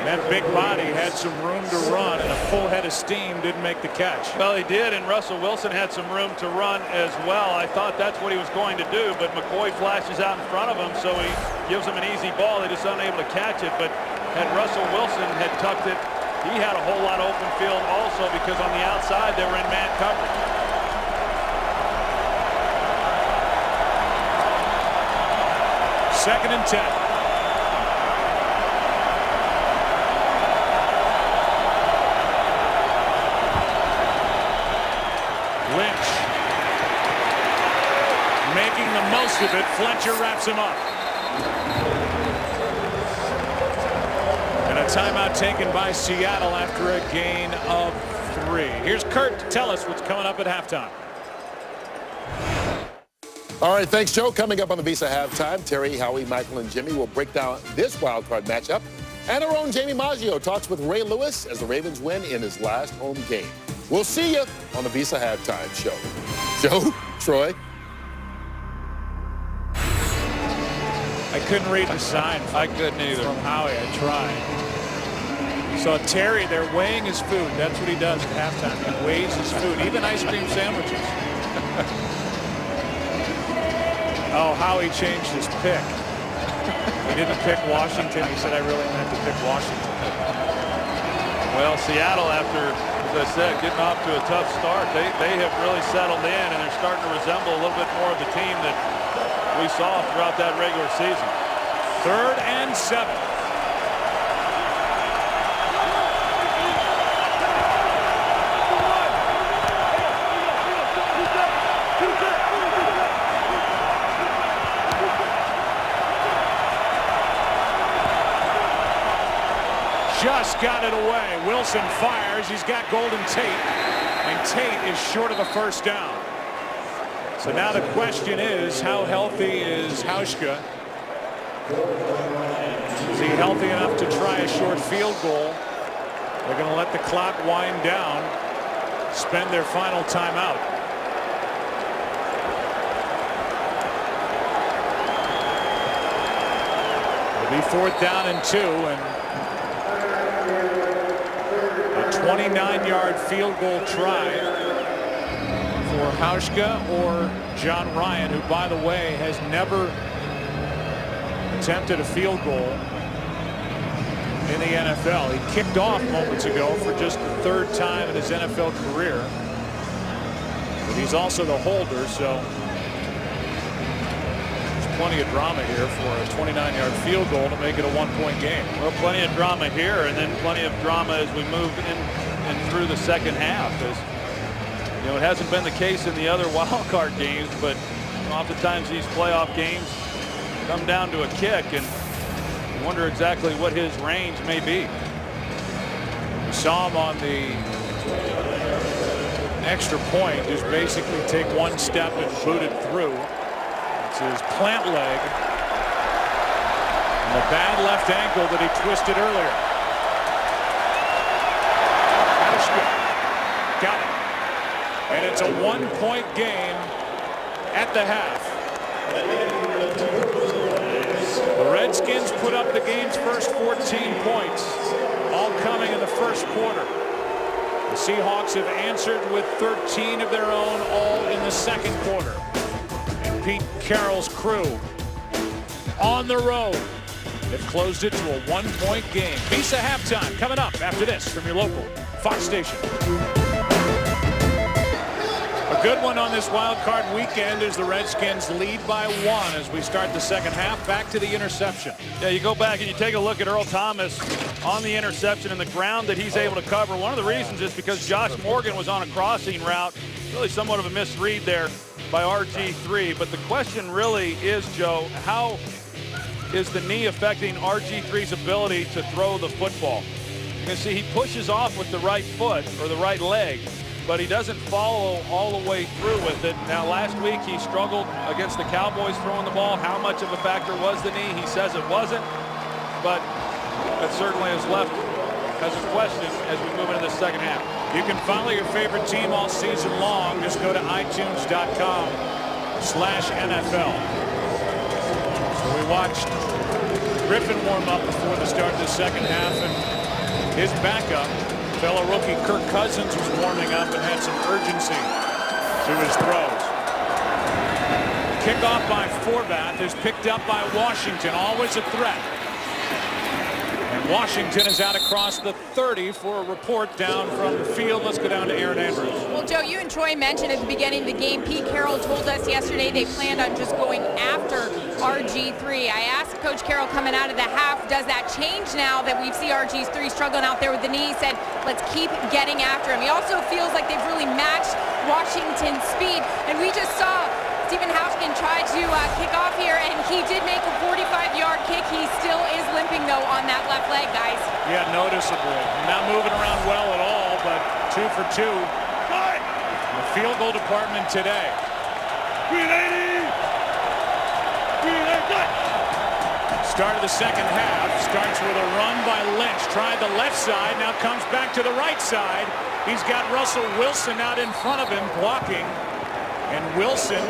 A: And that big body had some room to run, and a full head of steam didn't make the catch.
B: Well, he did, and Russell Wilson had some room to run as well. I thought that's what he was going to do, but McCoy flashes out in front of him, so he gives him an easy ball. They just unable to catch it, but had Russell Wilson had tucked it, he had a whole lot of open field also, because on the outside they were in man coverage.
A: Second and 10. Lynch making the most of it. Fletcher wraps him up. And a timeout taken by Seattle after a gain of 3. Here's Kurt to tell us what's coming up at halftime.
G: All right, thanks, Joe. Coming up on the Visa Halftime, Terry, Howie, Michael, and Jimmy will break down this wildcard matchup. And our own Jamie Maggio talks with Ray Lewis as the Ravens win in his last home game. We'll see you on the Visa Halftime Show. Joe, Troy.
A: I couldn't read the sign.
B: I couldn't either.
A: From Howie, I tried. Saw Terry there weighing his food. That's what he does at halftime. He weighs his food, even ice cream sandwiches. Oh, Howie changed his pick. He didn't pick Washington. He said, I really meant to pick Washington.
B: Well, Seattle, after, as I said, getting off to a tough start, they have really settled in, and they're starting to resemble a little bit more of the team that we saw throughout that regular season.
A: 3rd and 7. Just got it away. Wilson fires. He's got Golden Tate, and Tate is short of the first down. So now the question is, how healthy is Hauschka? Is he healthy enough to try a short field goal? They're going to let the clock wind down, spend their final timeout. It'll be 4th down and 2, and a 29-yard field goal try for Hauschka or John Ryan, who, by the way, has never attempted a field goal in the NFL. He kicked off moments ago for just the 3rd time in his NFL career. But he's also the holder, so there's plenty of drama here for a 29-yard field goal to make it a 1-point game.
B: Well, plenty of drama here, and then plenty of drama as we move in and through the second half. As you know, it hasn't been the case in the other wild card games, but oftentimes these playoff games come down to a kick, and you wonder exactly what his range may be.
A: We saw him on the extra point just basically take one step and boot it through. It's his plant leg and the bad left ankle that he twisted earlier. Got it. And it's a 1-point game at the half. The Redskins put up the game's first 14 points, all coming in the first quarter. The Seahawks have answered with 13 of their own, all in the second quarter. And Pete Carroll's crew on the road have closed it to a 1-point game. Visa halftime coming up after this from your local Fox station. A good one on this wild card weekend as the Redskins lead by 1 as we start the second half. Back to the interception.
B: Yeah, you go back and you take a look at Earl Thomas on the interception and the ground that he's able to cover. One of the reasons is because Josh Morgan was on a crossing route. Really somewhat of a misread there by RG3. But the question really is, Joe, how is the knee affecting RG3's ability to throw the football? You can see he pushes off with the right foot or the right leg, but he doesn't follow all the way through with it. Now, last week he struggled against the Cowboys throwing the ball. How much of a factor was the knee? He says it wasn't, but that certainly has left as a question as we move into the second half.
A: You can follow your favorite team all season long. Just go to iTunes.com/NFL. So we watched Griffin warm up before the start of the second half, and his backup, fellow rookie Kirk Cousins, was warming up and had some urgency to his throws. Kickoff by Forbath is picked up by Washington. Always a threat. And Washington is out across the 30 for a report down from the field. Let's go down to Aaron Andrews.
F: Well, Joe, you and Troy mentioned at the beginning of the game, Pete Carroll told us yesterday they planned on just going after RG3. I asked Coach Carroll coming out of the half, does that change now that we see RG3 struggling out there with the knee? He said, let's keep getting after him. He also feels like they've really matched Washington's speed. And we just saw Stephen Hauschka tried to kick off here, and he did make a 45-yard kick. He still is limping, though, on that left leg, guys.
A: Yeah, noticeably. Not moving around well at all, but 2 for 2. In the field goal department today. Start of the second half. Starts with a run by Lynch. Tried the left side. Now comes back to the right side. He's got Russell Wilson out in front of him blocking. And Wilson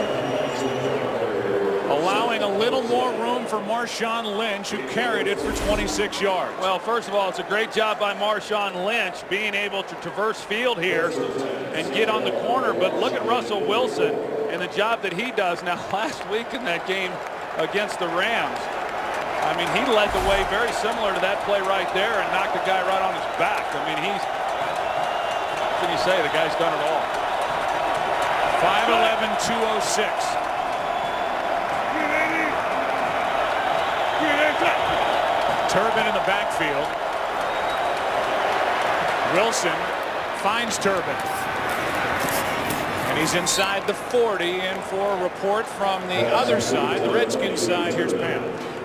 A: allowing a little more room for Marshawn Lynch, who carried it for 26 yards.
B: Well, first of all, it's a great job by Marshawn Lynch being able to traverse field here and get on the corner. But look at Russell Wilson and the job that he does. Now, last week in that game against the Rams, I mean, he led the way very similar to that play right there and knocked the guy right on his back. I mean, what can you say? The guy's done it all.
A: 5'11", 206. Turbin in the backfield. Wilson finds Turbin. And he's inside the 40. And for a report from the other side, the Redskins side, here's Pam.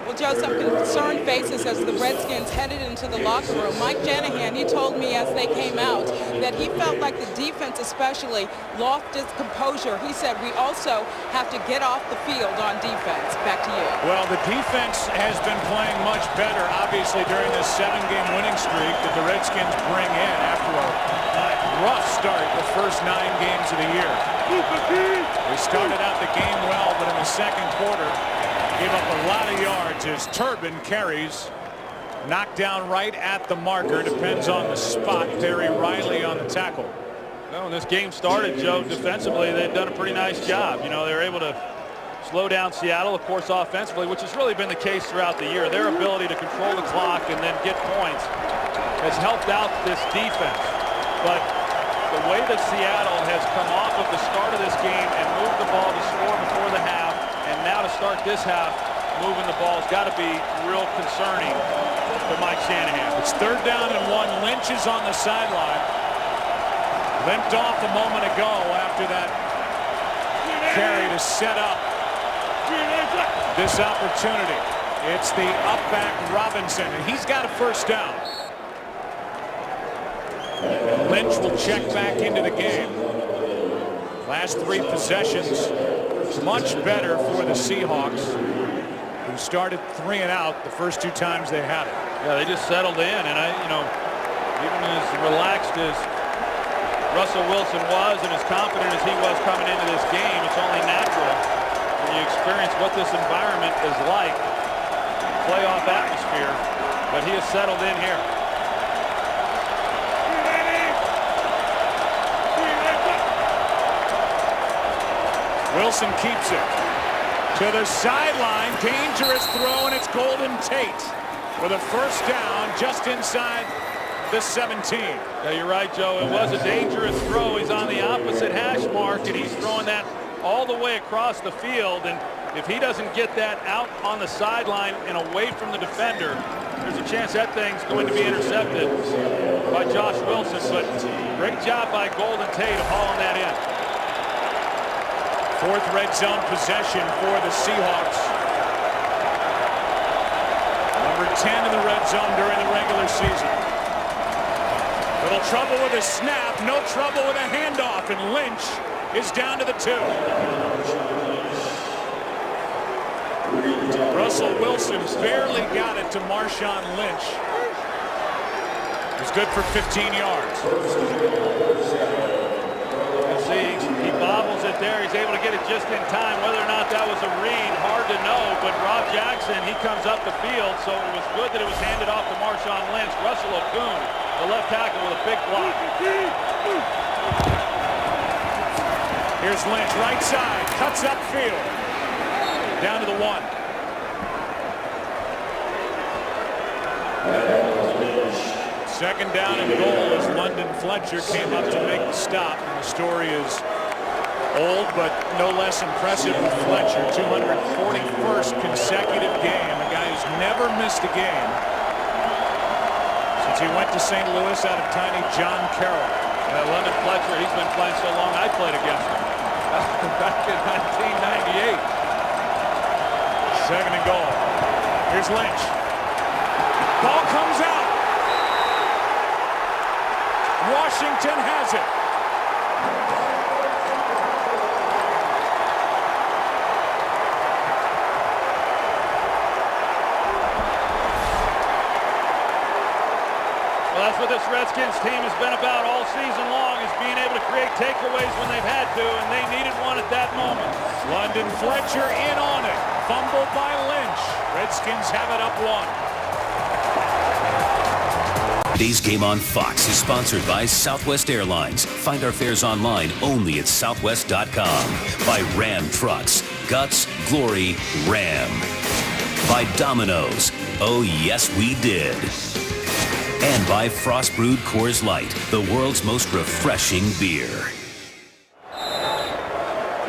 E: Well, Joe, some concerned faces as the Redskins headed into the locker room. Mike Janahan, he told me as they came out that he felt like the defense especially lost its composure. He said we also have to get off the field on defense. Back to you.
A: Well, the defense has been playing much better, obviously, during this 7-game winning streak that the Redskins bring in after a rough start the first 9 games of the year. They started out the game well, but in the second quarter, gave up a lot of yards as Turbin carries. Knocked down right at the marker. Depends on the spot. Perry Riley on the tackle.
B: Well, when this game started, Joe, defensively, they've done a pretty nice job. You know, they were able to slow down Seattle, of course, offensively, which has really been the case throughout the year. Their ability to control the clock and then get points has helped out this defense. But the way that Seattle has come off of the start of this game and moved the ball to score before the half, and now to start this half, moving the ball has got to be real concerning for Mike Shanahan.
A: It's 3rd down and 1. Lynch is on the sideline. Limped off a moment ago after that carry to set up this opportunity. It's the up back Robinson, and he's got a 1st down. And Lynch will check back into the game. Last 3 possessions much better for the Seahawks, who started 3 and out the first 2 times they had it.
B: Yeah, they just settled in, and even as relaxed as Russell Wilson was and as confident as he was coming into this game, it's only natural when you experience what this environment is like, playoff atmosphere, but he has settled in here.
A: Wilson keeps it to the sideline. Dangerous throw, and it's Golden Tate with a 1st down just inside the 17.
B: Yeah, you're right, Joe. It was a dangerous throw. He's on the opposite hash mark, and he's throwing that all the way across the field. And if he doesn't get that out on the sideline and away from the defender, there's a chance that thing's going to be intercepted by Josh Wilson. But great job by Golden Tate of hauling that in.
A: 4th red zone possession for the Seahawks. Number 10 in the red zone during the regular season. Little trouble with a snap, no trouble with a handoff, and Lynch is down to the 2. Russell Wilson barely got it to Marshawn Lynch. It was good for 15 yards.
B: See, he bobbles it there. He's able to get it just in time. Whether or not that was a read, hard to know. But Rob Jackson, he comes up the field, so it was good that it was handed off to Marshawn Lynch. Russell Okung, the left tackle, with a big block.
A: Here's Lynch, right side, cuts upfield. Down to the 1. Second down and goal as London Fletcher came up to make the stop. And the story is old, but no less impressive with Fletcher. 241st consecutive game. A guy who's never missed a game since he went to St. Louis out of tiny John Carroll.
B: London Fletcher, he's been playing so long, I played against him back in 1998.
A: 2nd and goal. Here's Lynch. Ball comes out. Washington has it.
B: Well, that's what this Redskins team has been about all season long, is being able to create takeaways when they've had to, and they needed one at that moment.
A: London Fletcher in on it. Fumbled by Lynch. Redskins have it up 1.
D: Today's Game on Fox is sponsored by Southwest Airlines. Find our fares online only at southwest.com. By Ram Trucks. Guts, glory, Ram. By Domino's. Oh, yes, we did. And by Frost Brewed Coors Light, the world's most refreshing beer.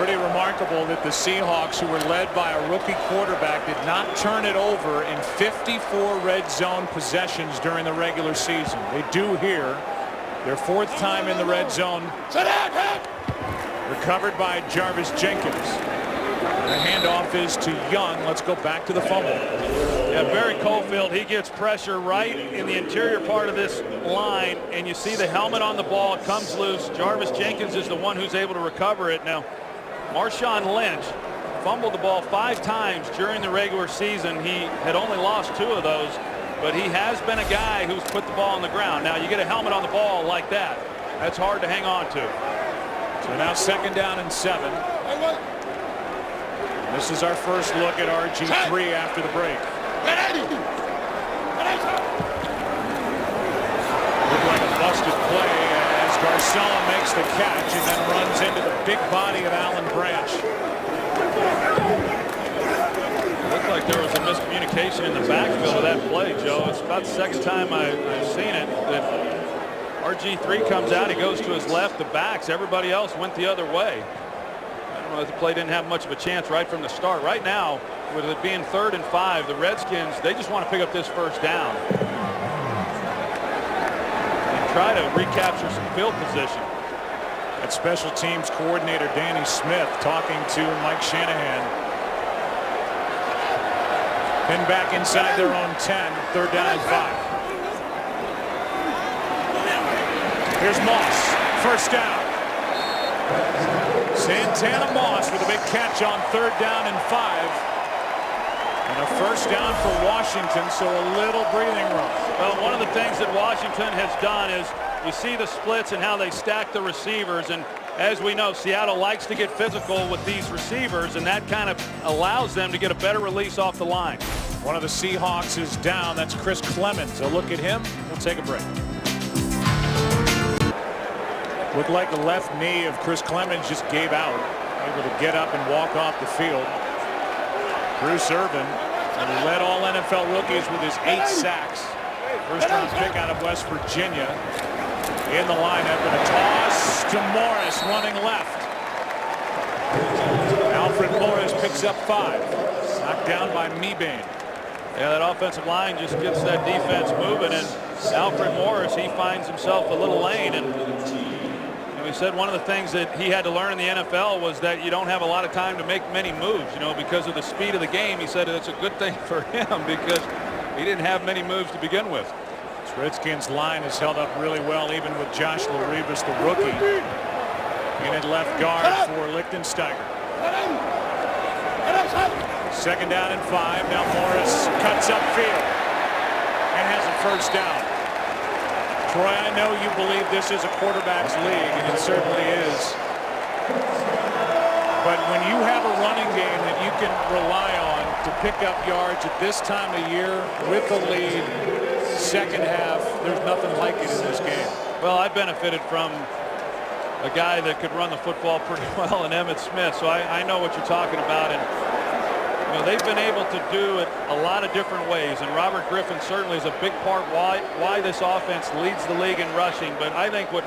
A: Pretty remarkable that the Seahawks, who were led by a rookie quarterback, did not turn it over in 54 red zone possessions during the regular season. They do here. Their 4th time in the red zone. Recovered by Jarvis Jenkins. The handoff is to Young. Let's go back to the fumble.
B: Yeah, Barry Cofield, he gets pressure right in the interior part of this line, and you see the helmet on the ball. It comes loose. Jarvis Jenkins is the one who's able to recover it. Now, Marshawn Lynch fumbled the ball 5 times during the regular season. He had only lost 2 of those, but he has been a guy who's put the ball on the ground. Now, you get a helmet on the ball like that. That's hard to hang on to.
A: So now 2nd down and 7. This is our first look at RG3 after the break. Looked like a busted play as Garcon makes the catch and then runs into the big body of Alan Branch.
B: Looked like there was a miscommunication in the backfield of that play, Joe. It's about the 2nd time I've seen it. That RG3 comes out, he goes to his left, the backs, everybody else went the other way. I don't know if the play didn't have much of a chance right from the start. Right now, with it being 3rd and 5, the Redskins, they just want to pick up this 1st down and try to recapture some field position.
A: That special teams coordinator Danny Smith talking to Mike Shanahan. Then back inside their own 10, 3rd down and 5. Here's Moss, 1st down. Santana Moss with a big catch on 3rd down and 5. And a 1st down for Washington, so a little breathing room.
B: Well, one of the things that Washington has done is you see the splits and how they stack the receivers. And as we know, Seattle likes to get physical with these receivers, and that kind of allows them to get a better release off the line.
A: One of the Seahawks is down. That's Chris Clemens. A look at him. We'll take a break. Looked like the left knee of Chris Clemens just gave out. Able to get up and walk off the field. Bruce Irvin led all NFL rookies with his 8 sacks. 1st-round pick out of West Virginia. In the lineup, and a toss to Morris running left. Alfred Morris picks up 5. Knocked down by Mebane.
B: Yeah, that offensive line just gets that defense moving, and Alfred Morris, he finds himself a little lane. And he said one of the things that he had to learn in the NFL was that you don't have a lot of time to make many moves, because of the speed of the game. He said it's a good thing for him because he didn't have many moves to begin with.
A: This Redskins line has held up really well, even with Josh Laribas, the rookie, in at left guard for Lichtensteiger. 2nd down and 5. Now Morris cuts upfield and has a 1st down. Troy, I know you believe this is a quarterback's league, and it certainly is. But when you have a running game that you can rely on to pick up yards at this time of year with the lead, 2nd half, there's nothing like it in this game.
B: Well, I benefited from a guy that could run the football pretty well in Emmitt Smith, so I know what you're talking about. And they've been able to do it a lot of different ways, and Robert Griffin certainly is a big part why this offense leads the league in rushing. But I think what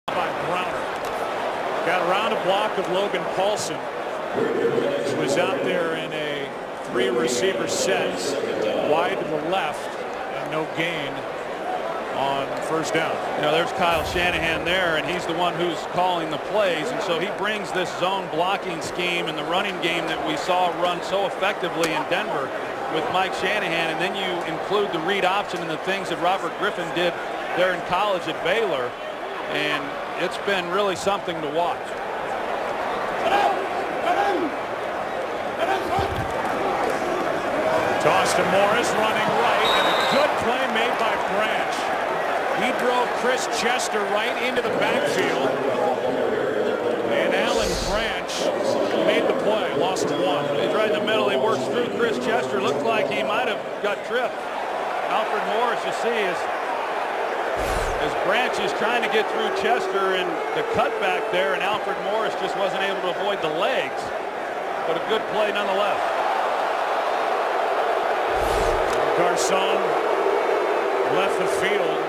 A: by Browner. Got around a block of Logan Paulson, who was out there in a 3-receiver set, wide to the left, and no gain on 1st down.
B: There's Kyle Shanahan there, and he's the one who's calling the plays, and so he brings this zone blocking scheme and the running game that we saw run so effectively in Denver with Mike Shanahan, and then you include the read option and the things that Robert Griffin did there in college at Baylor, and it's been really something to watch.
A: Toss to Morris, running right, and a good play made by Branch. He drove Chris Chester right into the backfield, and Alan Branch made the play, lost to 1.
B: He's right in the middle. He works through Chris Chester. Looks like he might have got tripped. Alfred Morris, you see, as Branch is trying to get through Chester and the cutback there, and Alfred Morris just wasn't able to avoid the legs. But a good play nonetheless.
A: Garcon left the field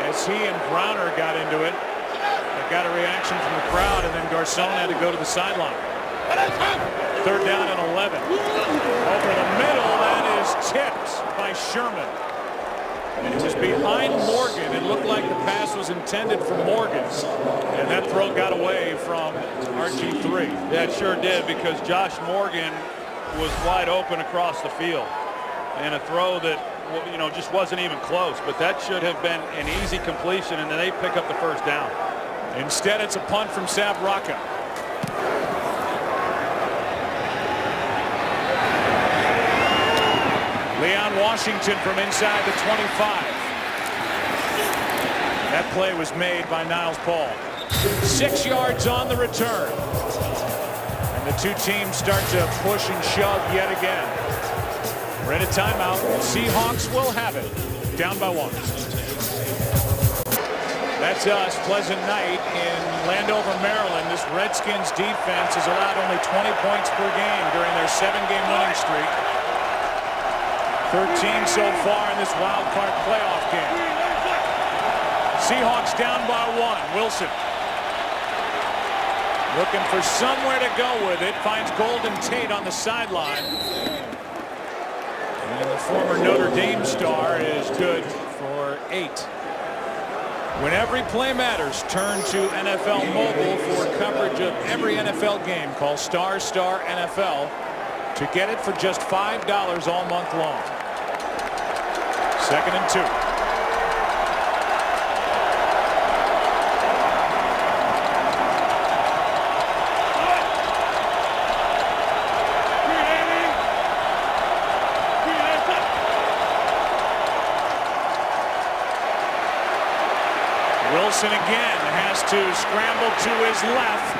A: as he and Browner got into it. They got a reaction from the crowd, and then Garcon had to go to the sideline. Third down and 11. Over the middle, that is tipped by Sherman. And it was behind Morgan. It looked like the pass was intended for Morgan. And that throw got away from RG3.
B: Yeah, it sure did, because Josh Morgan was wide open across the field. And a throw that, you know, just wasn't even close. But that should have been an easy completion, and then they pick up the first down.
A: Instead, it's a punt from Sabraka. Leon Washington from inside the 25. That play was made by Niles Paul. 6 yards on the return. And the two teams start to push and shove yet again. We're in a timeout. Seahawks will have it. Down by 1. That's us. Pleasant night in Landover, Maryland. This Redskins defense has allowed only 20 points per game during their 7-game winning streak. 13 so far in this wild card playoff game. Seahawks down by 1. Wilson looking for somewhere to go with it. Finds Golden Tate on the sideline. And the former Notre Dame star is good for 8. When every play matters, turn to NFL Mobile for coverage of every NFL game. Call ** NFL to get it for just $5 all month long. 2nd and 2. Wilson again has to scramble to his left.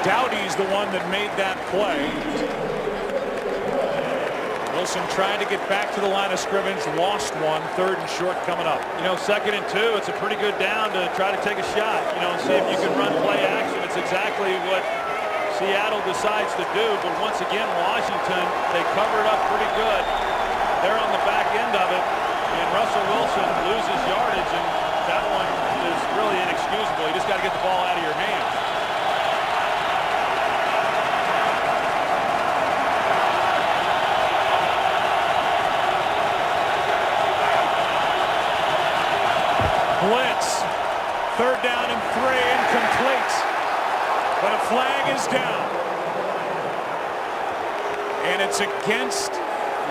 A: Dowdy's the one that made that play. Wilson trying to get back to the line of scrimmage, lost one. 3rd and short coming up.
B: You know, 2nd and 2, it's a pretty good down to try to take a shot, you know, and see if you can run play action. It's exactly what Seattle decides to do, but once again, Washington, they cover it up pretty good. They're on the back end of it, and Russell Wilson loses yardage, and that one is really inexcusable. You just got to get the ball out of your hands.
A: Blitz. 3rd down and 3, incomplete. But a flag is down. And it's against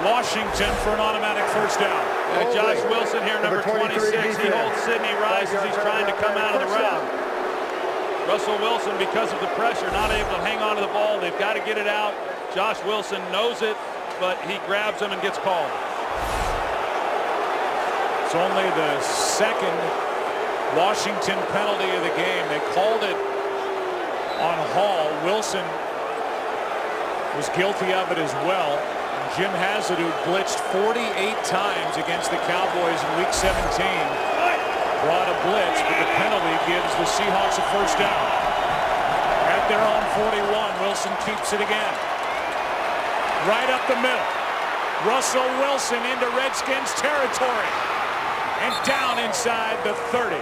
A: Washington for an automatic first down.
B: Josh Wilson here, number 26. He holds Sidney Rice as he's trying to come out of the route. Russell Wilson, because of the pressure, not able to hang on to the ball. They've got to get it out. Josh Wilson knows it, but he grabs him and gets called.
A: It's only the 2nd Washington penalty of the game. They called it on Hall. Wilson was guilty of it as well. Jim Haslett, who blitzed 48 times against the Cowboys in Week 17, brought a blitz, but the penalty gives the Seahawks a first down. At their own 41, Wilson keeps it again. Right up the middle. Russell Wilson into Redskins territory. And down inside the 30.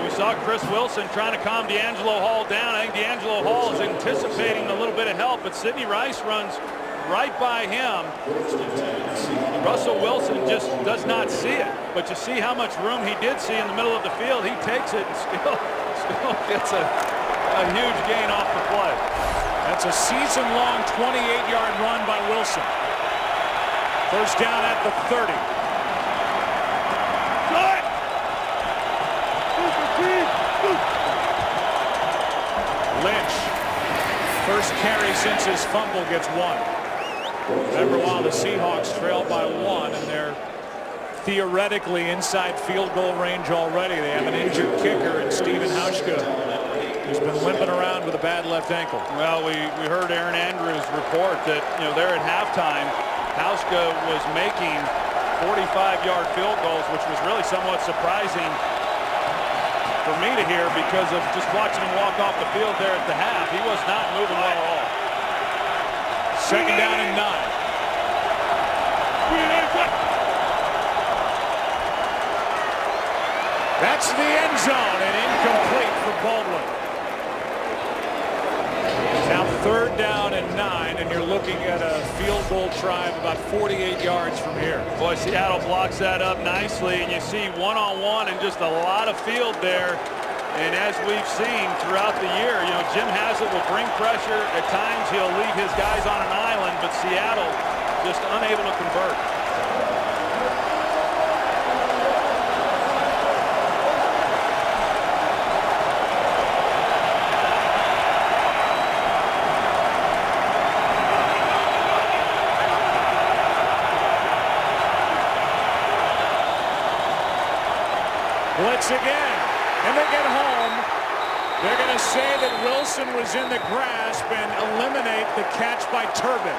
B: We saw Chris Wilson trying to calm D'Angelo Hall down. I think D'Angelo Hall is anticipating a little bit of help, but Sidney Rice runs right by him. Russell Wilson just does not see it, but you see how much room he did see in the middle of the field. He takes it and still gets a huge gain off the play.
A: That's a season-long 28-yard run by Wilson. First down at the 30. Lynch, first carry since his fumble, gets 1. Remember, while the Seahawks trail by 1 and they're theoretically inside field goal range already, they have an injured kicker in Steven Hauschka, who's been limping around with a bad left ankle.
B: Well, we heard Aaron Andrews report that, you know, they're at halftime. Hauschka was making 45-yard field goals, which was really somewhat surprising for me to hear because of just watching him walk off the field there at the half. He was not moving well at all.
A: 2nd down and 9. gets to the end zone and incomplete for Baldwin. Now 3rd down and 9, and you're looking at a field goal try of about 48 yards from here.
B: Boy, Seattle blocks that up nicely, and you see one-on-one and just a lot of field there. And as we've seen throughout the year, you know, Jim Haslett will bring pressure. At times he'll leave his guys on an island, but Seattle just unable to convert.
A: Blitz again, and they get home. They're going to say that Wilson was in the grasp and eliminate the catch by Turbin.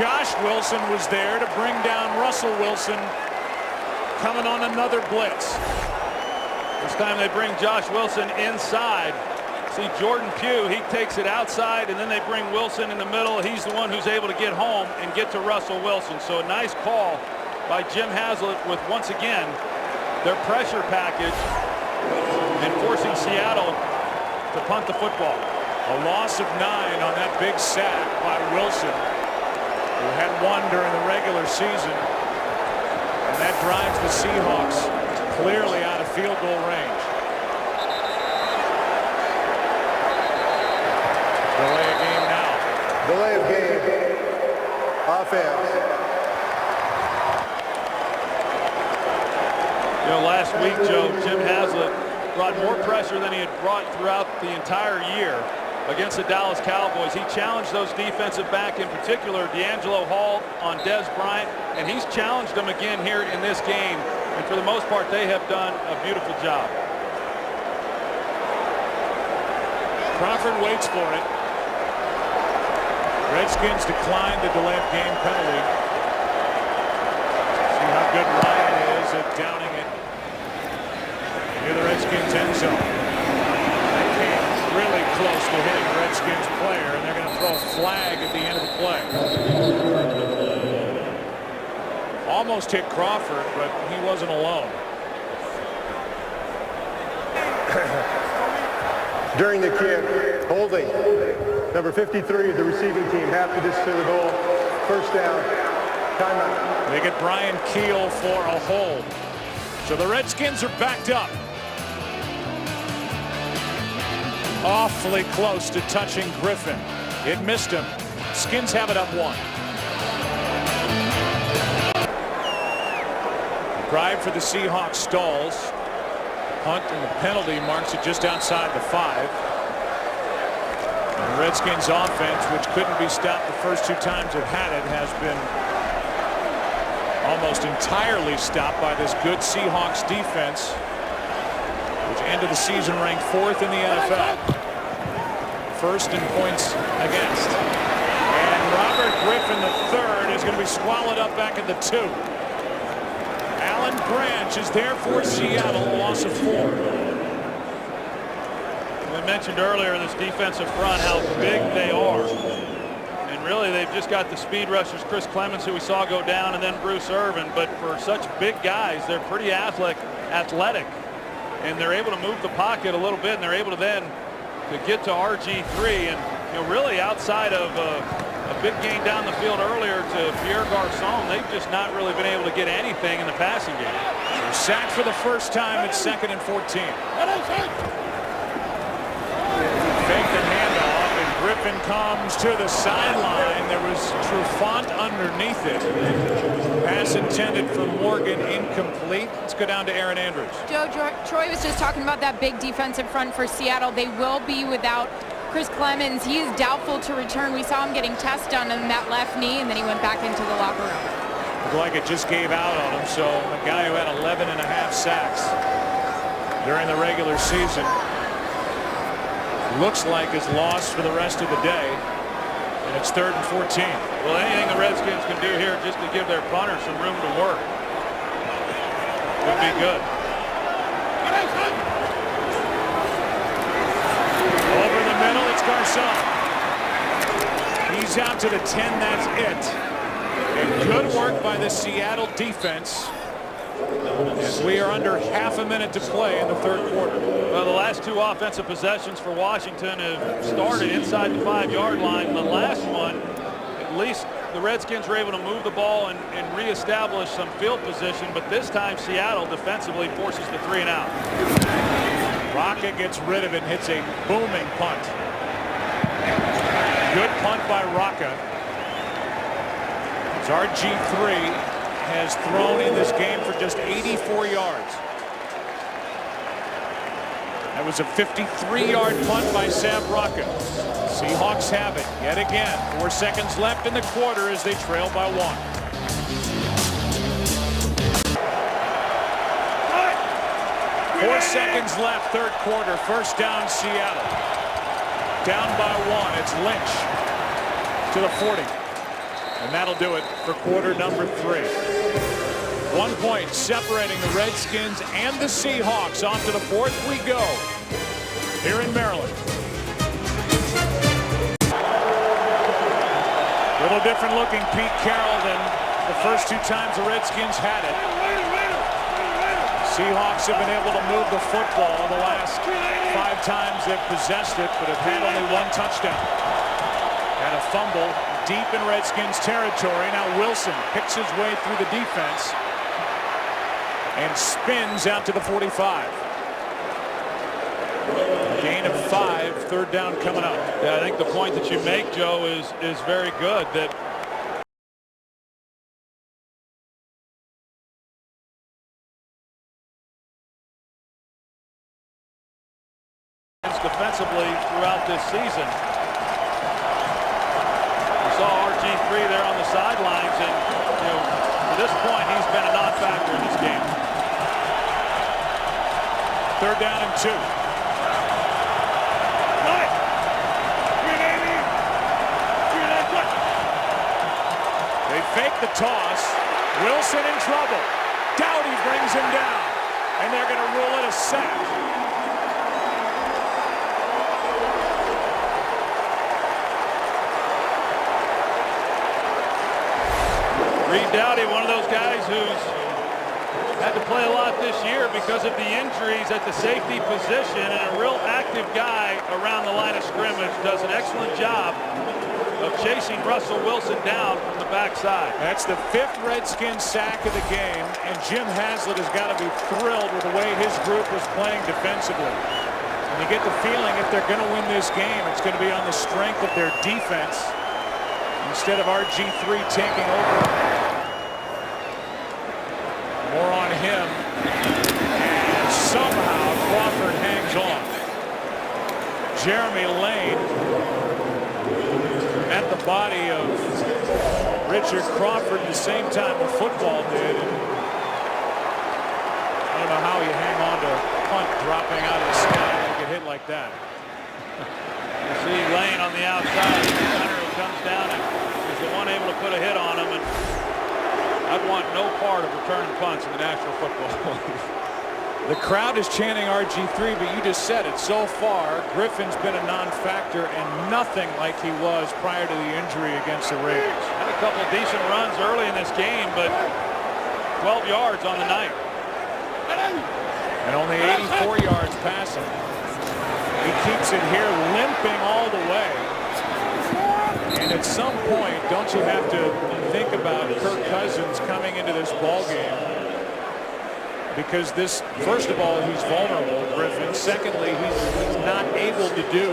A: Josh Wilson was there to bring down Russell Wilson, coming on another blitz.
B: This time they bring Josh Wilson inside. See Jordan Pugh, he takes it outside, and then they bring Wilson in the middle. He's the one who's able to get home and get to Russell Wilson. So a nice call by Jim Haslett with, once again, their pressure package and forcing Seattle to punt the football.
A: A loss of 9 on that big sack by Wilson, who had 1 during the regular season. And that drives the Seahawks clearly out of field goal range. Delay of game now.
C: Delay of game. Offense.
B: You know, last week, Joe, Jim Haslett brought more pressure than he had brought throughout the entire year against the Dallas Cowboys. He challenged those defensive back, in particular D'Angelo Hall on Dez Bryant, and he's challenged them again here in this game. And for the most part, they have done a beautiful job.
A: Crawford waits for it. Redskins declined the delay of game penalty. See how good Ryan is at downing it near the Redskins end zone. That came really close to hitting a Redskins player, and they're going to throw a flag at the end of the play. Almost hit Crawford, but he wasn't alone.
C: During the kick, holding. Number 53 of the receiving team, half the distance to the goal. 1st down. Timeout.
A: They get Brian Keel for a hold. So the Redskins are backed up. Awfully close to touching Griffin. It missed him. Skins have it up 1. Drive for the Seahawks stalls. Punt and the penalty marks it just outside the 5. And the Redskins offense, which couldn't be stopped the first 2 times it had it, has been almost entirely stopped by this good Seahawks defense, which ended the season ranked 4th in the NFL. 1st in points against. And Robert Griffin III is going to be swallowed up back at the 2. Alan Branch is there for Seattle, loss of 4.
B: We mentioned earlier this defensive front, how big they are. And really, they've just got the speed rushers, Chris Clemens, who we saw go down, and then Bruce Irvin. But for such big guys, they're pretty athletic. And they're able to move the pocket a little bit, and they're able to then to get to RG3. And, you know, really outside of a big gain down the field earlier to Pierre Garçon, they've just not really been able to get anything in the passing game.
A: They're sacked for the first time. It's 2nd and 14. Fake the handoff, and Griffin comes to the sideline. There was Trufant underneath it. Pass intended for Morgan, incomplete. Let's go down to Aaron Andrews.
F: Joe, Troy was just talking about that big defensive front for Seattle. They will be without Chris Clemens. He is doubtful to return. We saw him getting tested on that left knee, and then he went back into the locker room.
A: Looked like it just gave out on him. So a guy who had 11.5 sacks during the regular season looks like is lost for the rest of the day. And it's 3rd and 14.
B: Well, anything the Redskins can do here just to give their punter some room to work would be good.
A: Over the middle, it's Garçon. He's out to the 10, that's it. And good work by the Seattle defense. And as we are under half a minute to play in the third quarter.
B: Well, the last two offensive possessions for Washington have started inside the 5-yard line. The last one, at least the Redskins were able to move the ball and reestablish some field position, but this time Seattle defensively forces the 3 and out.
A: Rocket gets rid of it and hits a booming punt. Good punt by Rocca. As RG3 has thrown in this game for just 84 yards. That was a 53-yard punt by Sam Rocca. Seahawks have it yet again. 4 seconds left in the quarter as they trail by 1. Four seconds left, third quarter. First down, Seattle. Down by 1. It's Lynch to the 40. And that'll do it for quarter number 3. 1 point separating the Redskins and the Seahawks. Off to the fourth we go here in Maryland. Little different looking Pete Carroll than the first 2 times the Redskins had it. Seahawks have been able to move the football the last 5 times they've possessed it, but have had only 1 touchdown. And a fumble deep in Redskins territory. Now Wilson picks his way through the defense and spins out to the 45. Gain of 5, third down coming up.
B: Yeah, I think the point that you make, Joe, is very good. That defensively throughout this season. We saw RG3 there on the sidelines, and to this point he's been a non-factor in this game.
A: Third down and 2. They fake the toss. Wilson in trouble. Dowdy brings him down, and they're going to rule it a sack.
B: Reed Dowdy, one of those guys who's had to play a lot this year because of the injuries at the safety position, and a real active guy around the line of scrimmage. Does an excellent job of chasing Russell Wilson down from the backside.
A: That's the 5th Redskins sack of the game, and Jim Haslett has got to be thrilled with the way his group was playing defensively. And you get the feeling if they're going to win this game, it's going to be on the strength of their defense instead of RG3 taking over. More on him, and somehow Crawford hangs on. Jeremy Lane at the body of Richard Crawford at the same time the football did. I don't know how you hang on to a punt dropping out of the sky and get hit like that.
B: You see Lane on the outside. The center who comes down and is the one able to put a hit on him. And I'd want no part of returning punts in the National Football League.
A: The crowd is chanting RG3, but you just said it. So far, Griffin's been a non-factor and nothing like he was prior to the injury against the Ravens.
B: Had a couple of decent runs early in this game, but 12 yards on the night.
A: And only 84 yards passing. He keeps it here limping all the way. And at some point, don't you have to think about Kirk Cousins coming into this ball game? Because this, first of all, he's vulnerable, Griffin. Secondly, he's not able to do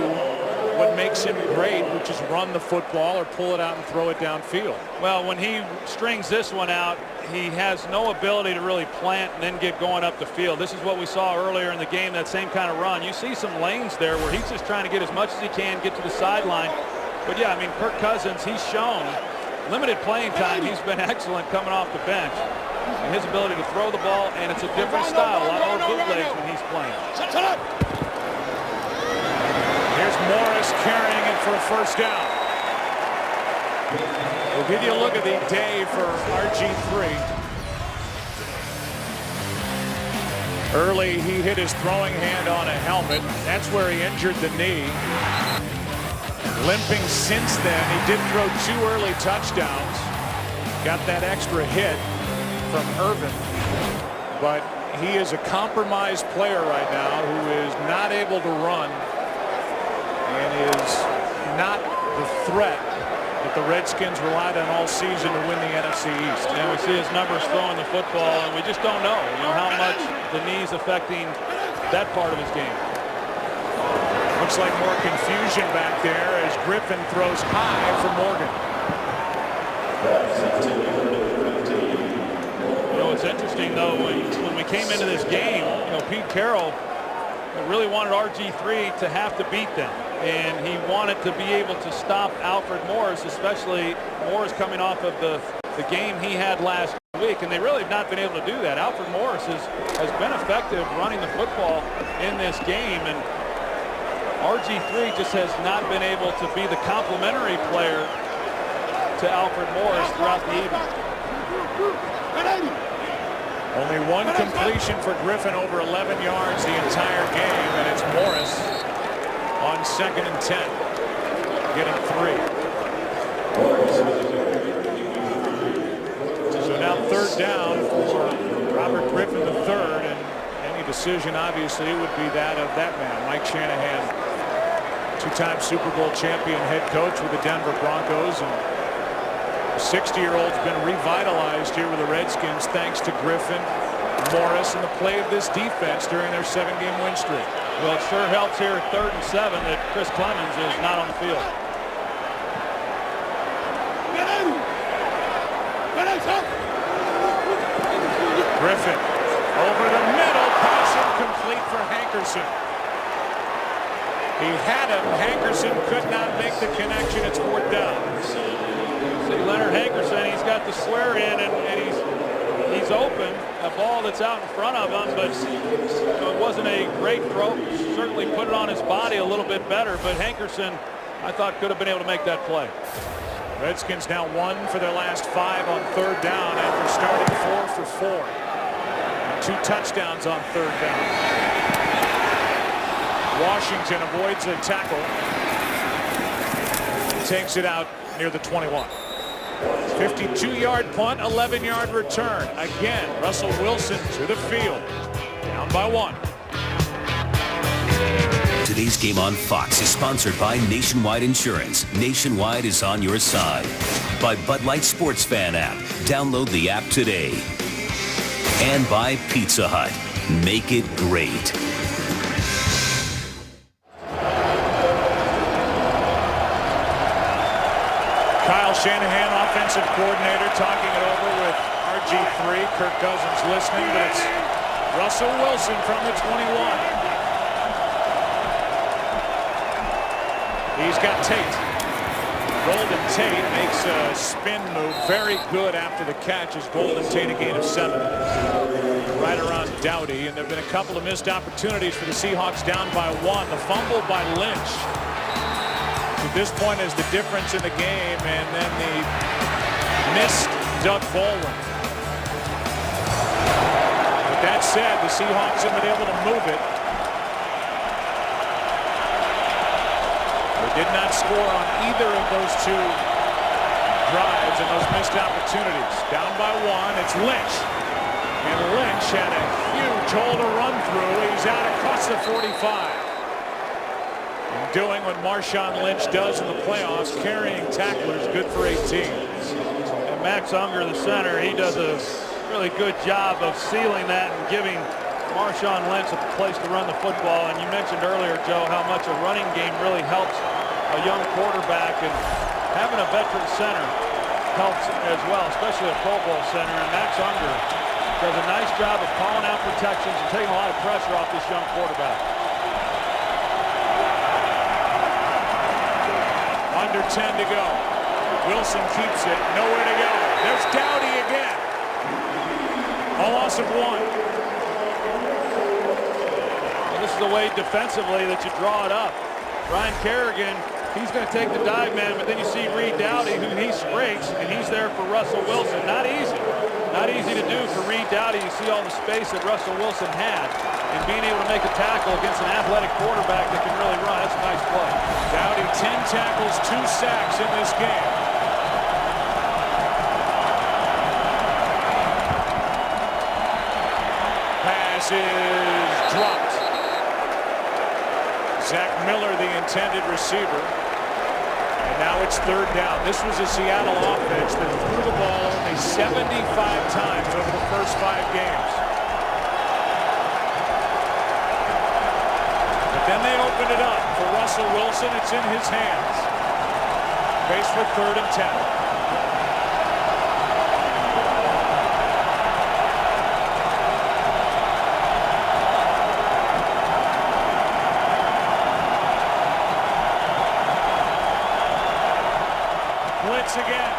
A: what makes him great, which is run the football or pull it out and throw it downfield.
B: Well, when he strings this one out, he has no ability to really plant and then get going up the field. This is what we saw earlier in the game, that same kind of run. You see some lanes there where he's just trying to get as much as he can, get to the sideline. But yeah, I mean, Kirk Cousins, he's shown limited playing time. He's been excellent coming off the bench. And his ability to throw the ball, and it's a different style, a lot more bootlegs when he's playing.
A: Here's Morris carrying it for a first down. We'll give you a look at the day for RG3. Early, he hit his throwing hand on a helmet. That's where he injured the knee. Limping since then. He did throw 2 early touchdowns. Got that extra hit from Irvin, but he is a compromised player right now who is not able to run and is not the threat that the Redskins relied on all season to win the NFC East.
B: And we see his numbers throwing the football, and we just don't know, how much the knee's affecting that part of his game.
A: Looks like more confusion back there as Griffin throws high for Morgan.
B: It's interesting, though, when we came into this game, Pete Carroll really wanted RG3 to have to beat them. And he wanted to be able to stop Alfred Morris, especially Morris coming off of the game he had last week. And they really have not been able to do that. Alfred Morris has been effective running the football in this game. And RG3 just has not been able to be the complementary player to Alfred Morris throughout the evening.
A: Only one completion for Griffin over 11 yards the entire game, and it's Morris on 2nd and 10, getting 3. So now 3rd down for Robert Griffin III, and any decision obviously would be that of that man, Mike Shanahan, 2-time Super Bowl champion head coach with the Denver Broncos, and the 60-year-old's been revitalized here with the Redskins thanks to Griffin, Morris, and the play of this defense during their 7-game win streak.
B: Well, it sure helps here at 3rd and 7 that Chris Clemens is not on the field.
A: Griffin over the middle, pass incomplete for Hankerson. He had him. Hankerson could not make the connection. It's 4th down.
B: See Leonard Hankerson, he's got the square in, and he's open. A ball that's out in front of him, but it wasn't a great throw. Certainly put it on his body a little bit better, but Hankerson, I thought, could have been able to make that play.
A: Redskins now 1 for their last 5 on 3rd down after starting 4 for 4. And 2 touchdowns on 3rd down. Washington avoids a tackle. Takes it out near the 21. 52-yard punt, 11-yard return. Again, Russell Wilson to the field. Down by 1.
D: Today's game on Fox is sponsored by Nationwide Insurance. Nationwide is on your side. By Bud Light Sports Fan app. Download the app today. And by Pizza Hut. Make it great.
A: Kyle Shanahan, offensive coordinator, talking it over with RG3. Kirk Cousins listening, but it's Russell Wilson from the 21. He's got Tate. Golden Tate makes a spin move. Very good after the catch as Golden Tate a gain of 7. Right around Dowdy, and there have been a couple of missed opportunities for the Seahawks down by 1. The fumble by Lynch at this point is the difference in the game, and then the missed Doug Baldwin. But that said, the Seahawks have been able to move it. They did not score on either of those 2 drives and those missed opportunities. Down by 1, it's Lynch. And Lynch had a huge hole to run through. He's out across the 45. And doing what Marshawn Lynch does in the playoffs, carrying tacklers, good for 18.
B: And Max Unger, the center, he does a really good job of sealing that and giving Marshawn Lynch a place to run the football. And you mentioned earlier, Joe, how much a running game really helps a young quarterback, and having a veteran center helps as well, especially a Pro Bowl center. And Max Unger does a nice job of calling out protections and taking a lot of pressure off this young quarterback.
A: Under 10 to go. Wilson keeps it. Nowhere to go. There's Dowdy again. A loss of 1.
B: Well, this is the way defensively that you draw it up. Ryan Kerrigan, he's going to take the dive man, but then you see Reed Dowdy, who he scrapes, and he's there for Russell Wilson. Not easy. Not easy to do for Reed Dowdy. You see all the space that Russell Wilson had, and being able to make a tackle against an athletic quarterback that can really run. That's a nice play.
A: Dowdy 10 tackles, 2 sacks in this game. Pass pass is dropped. Zach Miller, the intended receiver. And now it's third down. This was a Seattle offense that threw the ball only 75 times over the first 5 games. But then they opened it up for Russell Wilson. It's in his hands. Base for 3rd and 10. Again.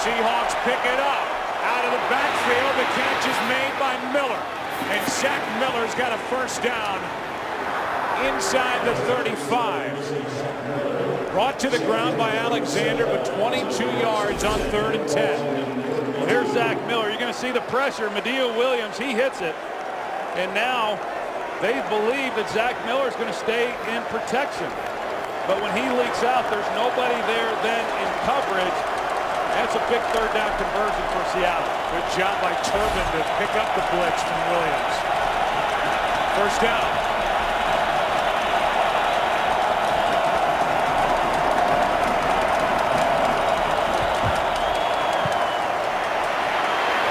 A: Seahawks pick it up out of the backfield. The catch is made by Miller, and Zach Miller's got a first down inside the 35. Brought to the ground by Alexander, but 22 yards on 3rd and 10.
B: Well, here's Zach Miller. You're going to see the pressure. Medea Williams, he hits it, and now they believe that Zach Miller is going to stay in protection. But when he leaks out, there's nobody there then in coverage. And it's a big 3rd down conversion for Seattle.
A: Good job by Turbin to pick up the blitz from Williams. First down.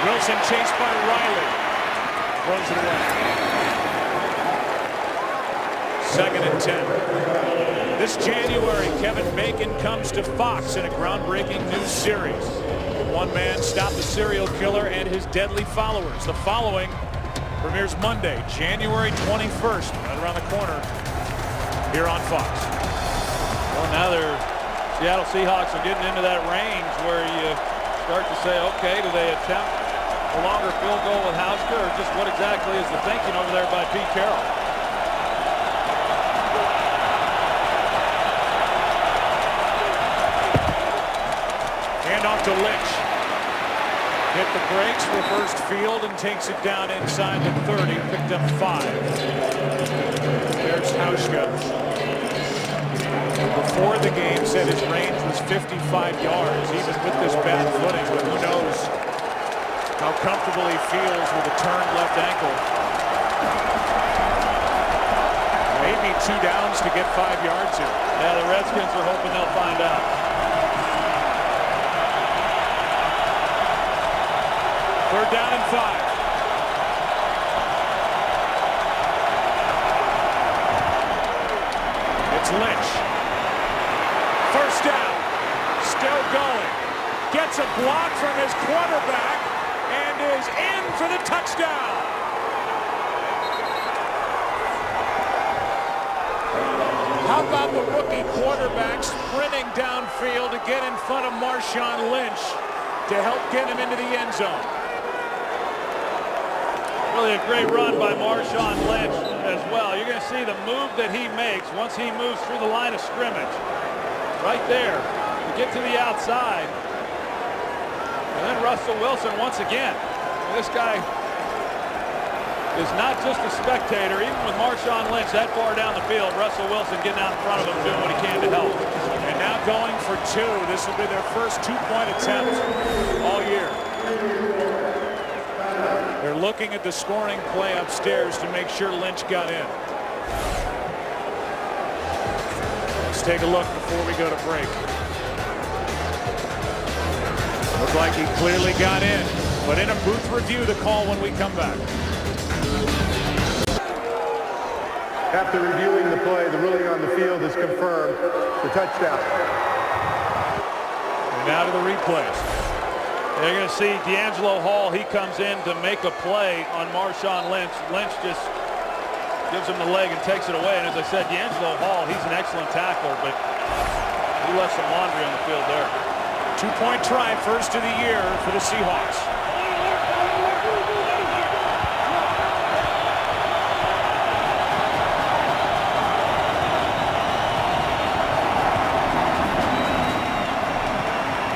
A: Wilson chased by Riley. Throws it away. 2nd and 10. This January, Kevin Bacon comes to Fox in a groundbreaking new series. One man stopped the serial killer and his deadly followers. The following premieres Monday, January 21st, right around the corner here on Fox.
B: Well, now Seattle Seahawks are getting into that range where you start to say, okay, do they attempt a longer field goal with Hauschka, or just what exactly is the thinking over there by Pete Carroll?
A: Off to Lynch. Hit the brakes, reversed field, and takes it down inside the 30. Picked up 5. There's Hauschka. Before the game, said his range was 55 yards, even with this bad footing. But who knows how comfortable he feels with a turned left ankle. Maybe 2 downs to get 5 yards here.
B: Yeah, the Redskins are hoping they'll find out.
A: 3rd down and 5. It's Lynch. First down. Still going. Gets a block from his quarterback and is in for the touchdown. How about the rookie quarterback sprinting downfield to get in front of Marshawn Lynch to help get him into the end zone?
B: Really a great run by Marshawn Lynch as well. You're going to see the move that he makes once he moves through the line of scrimmage. Right there to get to the outside. And then Russell Wilson once again. This guy is not just a spectator. Even with Marshawn Lynch that far down the field, Russell Wilson getting out in front of him, doing what he can to help.
A: And now going for 2. This will be their first 2-point attempt all year. They're looking at the scoring play upstairs to make sure Lynch got in. Let's take a look before we go to break. Looked like he clearly got in, but in a booth review, the call when we come back.
C: After reviewing the play, the ruling on the field is confirmed. The touchdown.
A: And now to the replays.
B: They're going to see D'Angelo Hall. He comes in to make a play on Marshawn Lynch. Lynch just gives him the leg and takes it away. And as I said, D'Angelo Hall, he's an excellent tackler, but he left some laundry on the field there.
A: 2-point try, first of the year for the Seahawks.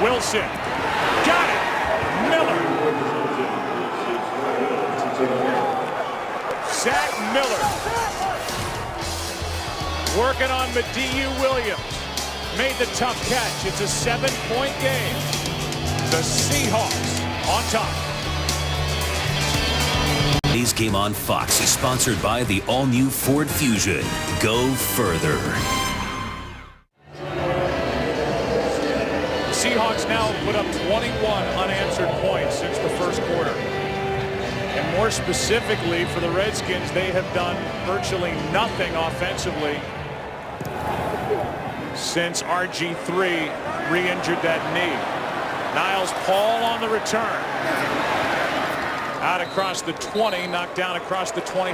A: Wilson. Got it. Miller. Zach Miller. Working on Medea Williams. Made the tough catch. It's a 7-point game. The Seahawks on top.
D: Today's game on Fox is sponsored by the all-new Ford Fusion. Go further.
A: The Seahawks now put up 21 unanswered points since the first quarter. And more specifically for the Redskins, they have done virtually nothing offensively since RG3 re-injured that knee. Niles Paul on the return. Out across the 20, knocked down across the 23.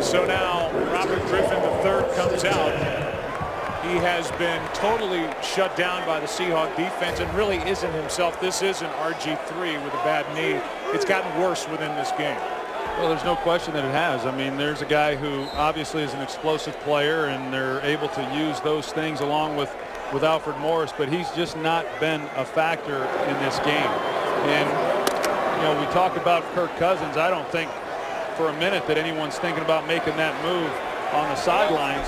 A: So now Robert Griffin III comes out. He has been totally shut down by the Seahawk defense and really isn't himself. This isn't RG3 with a bad knee. It's gotten worse within this game.
B: Well, there's no question that it has. I mean, there's a guy who obviously is an explosive player, and they're able to use those things along with Alfred Morris, but he's just not been a factor in this game. And, you know, we talk about Kirk Cousins. I don't think for a minute that anyone's thinking about making that move on the sidelines.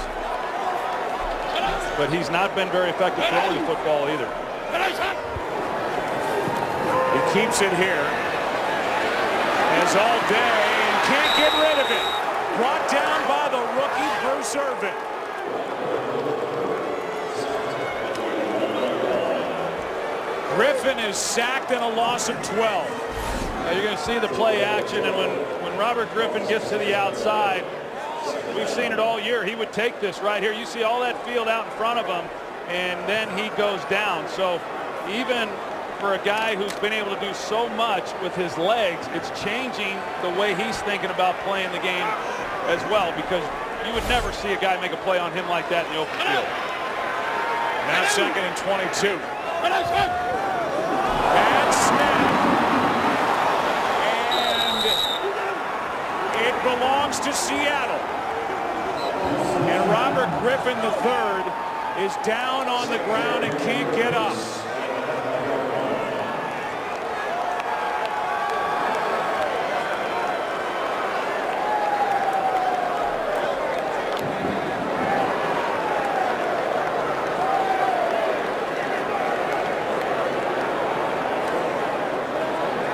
B: But he's not been very effective throwing the football either.
A: He keeps it here. As all day, and can't get rid of it. Brought down by the rookie Bruce Irvin. Griffin is sacked and a loss of 12.
B: Now you're going to see the play action, and when Robert Griffin gets to the outside, we've seen it all year. He would take this right here. You see all that field out in front of him, and then he goes down. So even for a guy who's been able to do so much with his legs, it's changing the way he's thinking about playing the game as well, because you would never see a guy make a play on him like that in the open field.
A: Now 2nd and 22. And snap. And it belongs to Seattle. And Robert Griffin III is down on the ground and can't get up.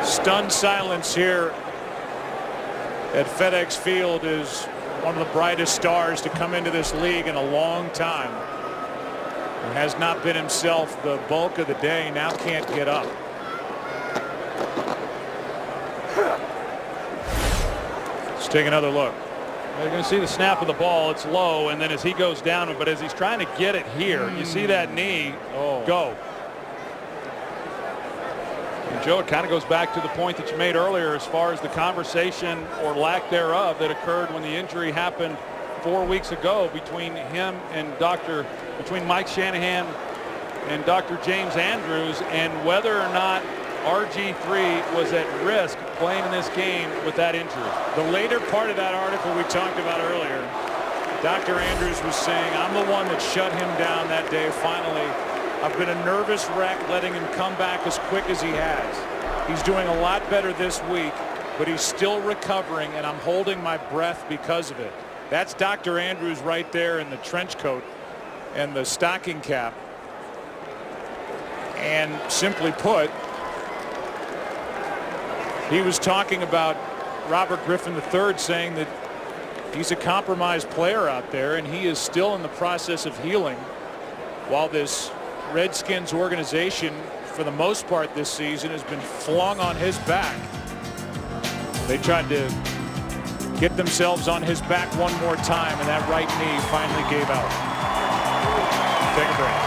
A: Stunned silence here at FedEx Field is one of the brightest stars to come into this league in a long time. He has not been himself the bulk of the day, now can't get up. Let's take another look.
B: You're going to see the snap of the ball. It's low, and then as he goes down, but as he's trying to get it here, you see that knee go. And Joe, it kind of goes back to the point that you made earlier as far as the conversation or lack thereof that occurred when the injury happened 4 weeks ago between him and between Mike Shanahan and Dr. James Andrews, and whether or not RG3 was at risk playing in this game with that injury.
A: The later part of that article we talked about earlier, Dr. Andrews was saying, I'm the one that shut him down that day finally. I've been a nervous wreck letting him come back as quick as he has. He's doing a lot better this week, but he's still recovering, and I'm holding my breath because of it. That's Dr. Andrews right there in the trench coat and the stocking cap. And simply put, he was talking about Robert Griffin III, saying that he's a compromised player out there, and he is still in the process of healing, while this Redskins organization, for the most part this season, has been flung on his back. They tried to get themselves on his back one more time, and that right knee finally gave out. Take a break.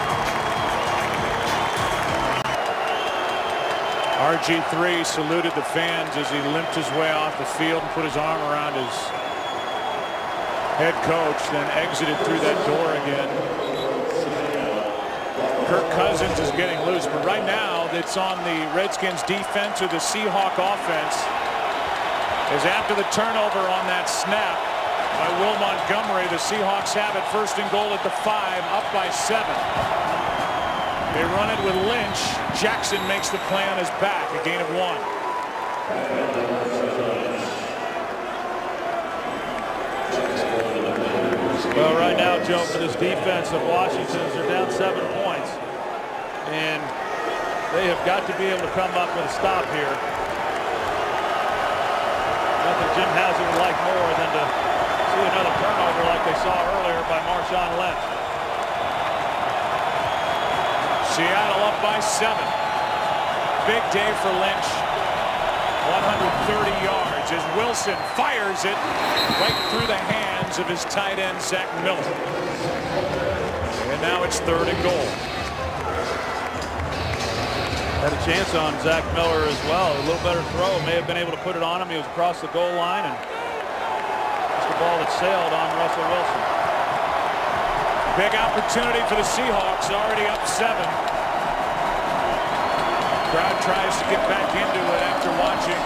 A: RG3 saluted the fans as he limped his way off the field and put his arm around his head coach, then exited through that door again. Kirk Cousins is getting loose, but right now it's on the Redskins defense or the Seahawk offense, as after the turnover on that snap by Will Montgomery, the Seahawks have it 1st and goal at the 5, up by 7. They run it with Lynch. Jackson makes the play on his back, a gain of 1.
B: Well, right now, Joe, for this defense of Washington's, they're down 7 points, and they have got to be able to come up with a stop here.
A: by 7. Big day for Lynch. 130 yards as Wilson fires it right through the hands of his tight end, Zach Miller. And now it's 3rd and goal.
B: Had a chance on Zach Miller as well. A little better throw. May have been able to put it on him. He was across the goal line, and just a ball that sailed on Russell Wilson.
A: Big opportunity for the Seahawks, already up 7. Crowd tries to get back into it after watching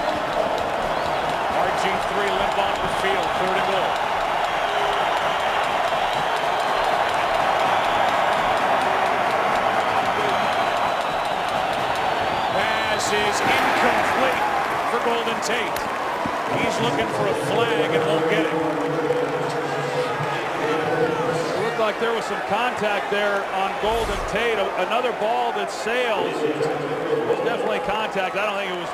A: RG3 limp off the field. 3rd and goal. Pass is incomplete for Golden Tate. He's looking for a flag and won't get it.
B: Like there was some contact there on Golden Tate. Another ball that sails was definitely contact. I don't think it was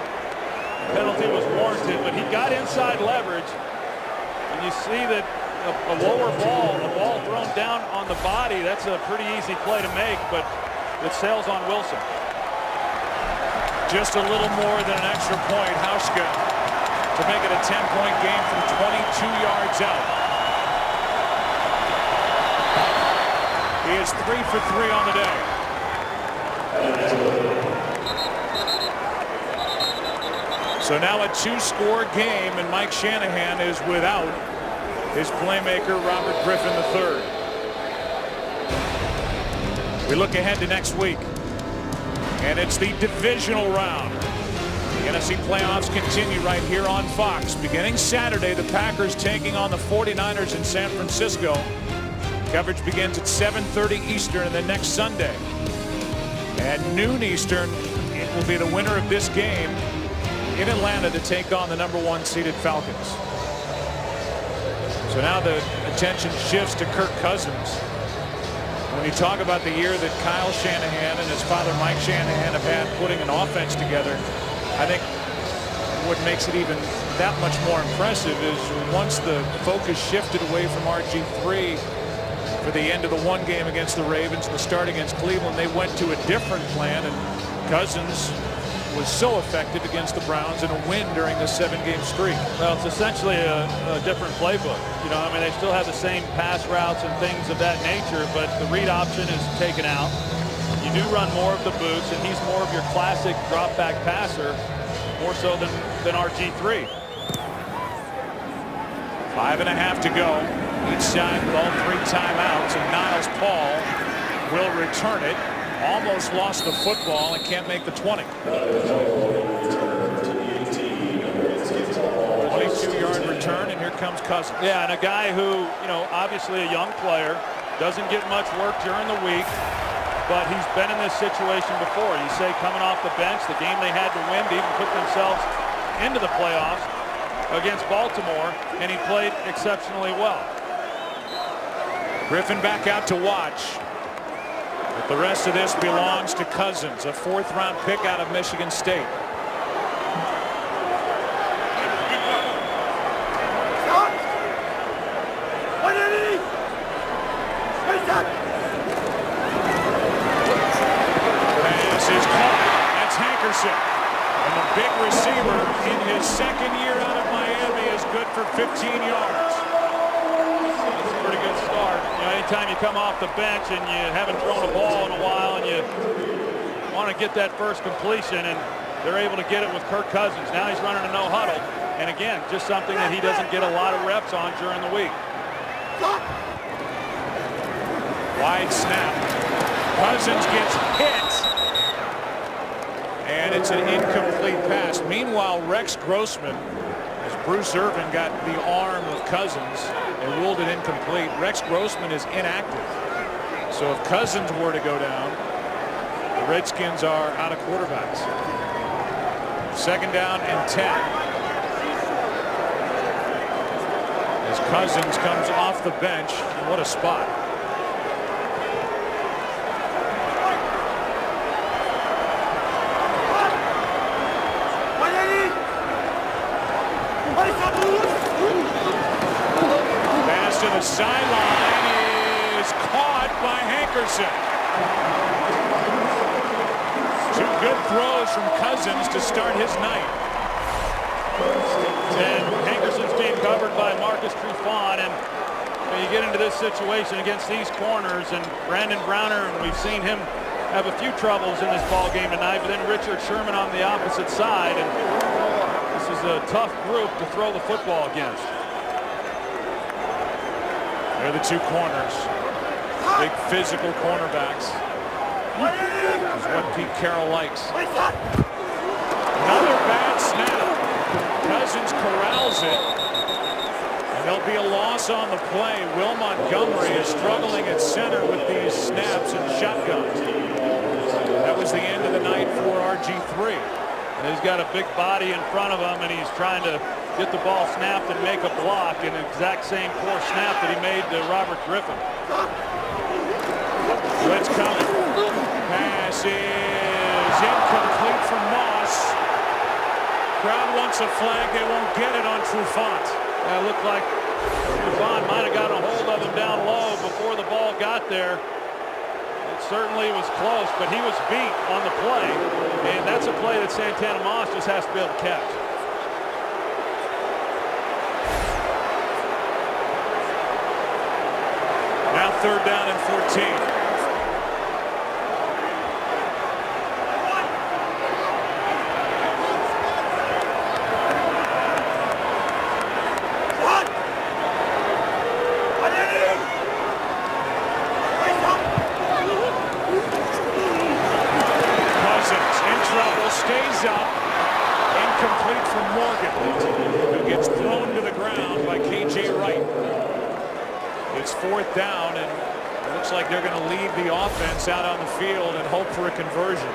B: penalty was warranted, but he got inside leverage, and you see that a lower ball, a ball thrown down on the body, that's a pretty easy play to make, but it sails on Wilson.
A: Just a little more than an extra point. Hauschka to make it a 10-point game from 22 yards out. He is 3 for 3 on the day. So now a 2-score game, and Mike Shanahan is without his playmaker, Robert Griffin III. We look ahead to next week, and it's the divisional round. The NFC playoffs continue right here on Fox. Beginning Saturday, the Packers taking on the 49ers in San Francisco. Coverage begins at 7:30 Eastern, and then next Sunday at noon Eastern, it will be the winner of this game in Atlanta to take on the #1 seeded Falcons. So now the attention shifts to Kirk Cousins. When you talk about the year that Kyle Shanahan and his father Mike Shanahan have had putting an offense together, I think what makes it even that much more impressive is once the focus shifted away from RG3 for the end of the one game against the Ravens, the start against Cleveland, they went to a different plan, and Cousins was so effective against the Browns in a win during the 7-game streak.
B: Well, it's essentially a different playbook. You know, I mean, they still have the same pass routes and things of that nature, but the read option is taken out. You do run more of the boots, and he's more of your classic drop back passer, more so than RG3.
A: 5.5 to go. Each side with all 3 timeouts, and Niles Paul will return it. Almost lost the football and can't make the 20. 22-yard return, and here comes Cousins.
B: Yeah, and a guy who, you know, obviously a young player, doesn't get much work during the week, but he's been in this situation before. You say coming off the bench, the game they had to win to even put themselves into the playoffs against Baltimore, and he played exceptionally well.
A: Griffin back out to watch. But the rest of this belongs to Cousins, a 4th-round pick out of Michigan State. Pass is caught. That's Hankerson. And the big receiver in his 2nd year out of Miami is good for 15 yards.
B: Pretty good start. You know, anytime you come off the bench and you haven't thrown a ball in a while and you want to get that first completion, and they're able to get it with Kirk Cousins. Now he's running a no huddle, and again, just something that he doesn't get a lot of reps on during the week.
A: Wide snap. Cousins gets hit, and it's an incomplete pass. Meanwhile, Rex Grossman, as Bruce Irvin got the arm of Cousins and ruled it incomplete, Rex Grossman is inactive. So if Cousins were to go down, the Redskins are out of quarterbacks. 2nd down and 10. As Cousins comes off the bench, what a spot. Pass to the sideline is caught by Hankerson. good throws from Cousins to start his night.
B: And Hankerson's being covered by Marcus Trufant, and when you get into this situation against these corners, and Brandon Browner, and we've seen him have a few troubles in this ball game tonight, but then Richard Sherman on the opposite side, and this is a tough group to throw the football against.
A: They're the two corners. Big physical cornerbacks. This is what Pete Carroll likes. Another bad snap. Cousins corrals it. And there'll be a loss on the play. Will Montgomery is struggling at center with these snaps and shotguns. That was the end of the night for RG3.
B: And he's got a big body in front of him, and he's trying to get the ball snapped and make a block in the exact same poor snap that he made to Robert Griffin.
A: Blitz coming. Pass is incomplete from Moss. Crowd wants a flag. They won't get it on Trufant.
B: It looked like Trufant might have got a hold of him down low before the ball got there. It certainly was close, but he was beat on the play, and that's a play that Santana Moss just has to be able to catch.
A: Now 3rd down and 14. Stays up, incomplete from Morgan, who gets thrown to the ground by KJ Wright. It's 4th down, and it looks like they're going to leave the offense out on the field and hope for a conversion.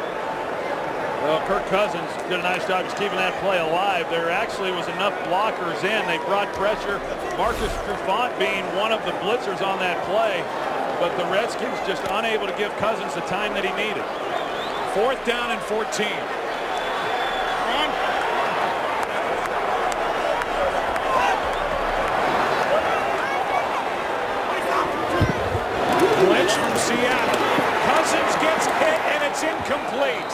B: Well, Kirk Cousins did a nice job of keeping that play alive. There actually was enough blockers in. They brought pressure. Marcus Trufant being one of the blitzers on that play, but the Redskins just unable to give Cousins the time that he needed.
A: 4th down and 14. Blitz from Seattle. Cousins gets hit, and it's incomplete.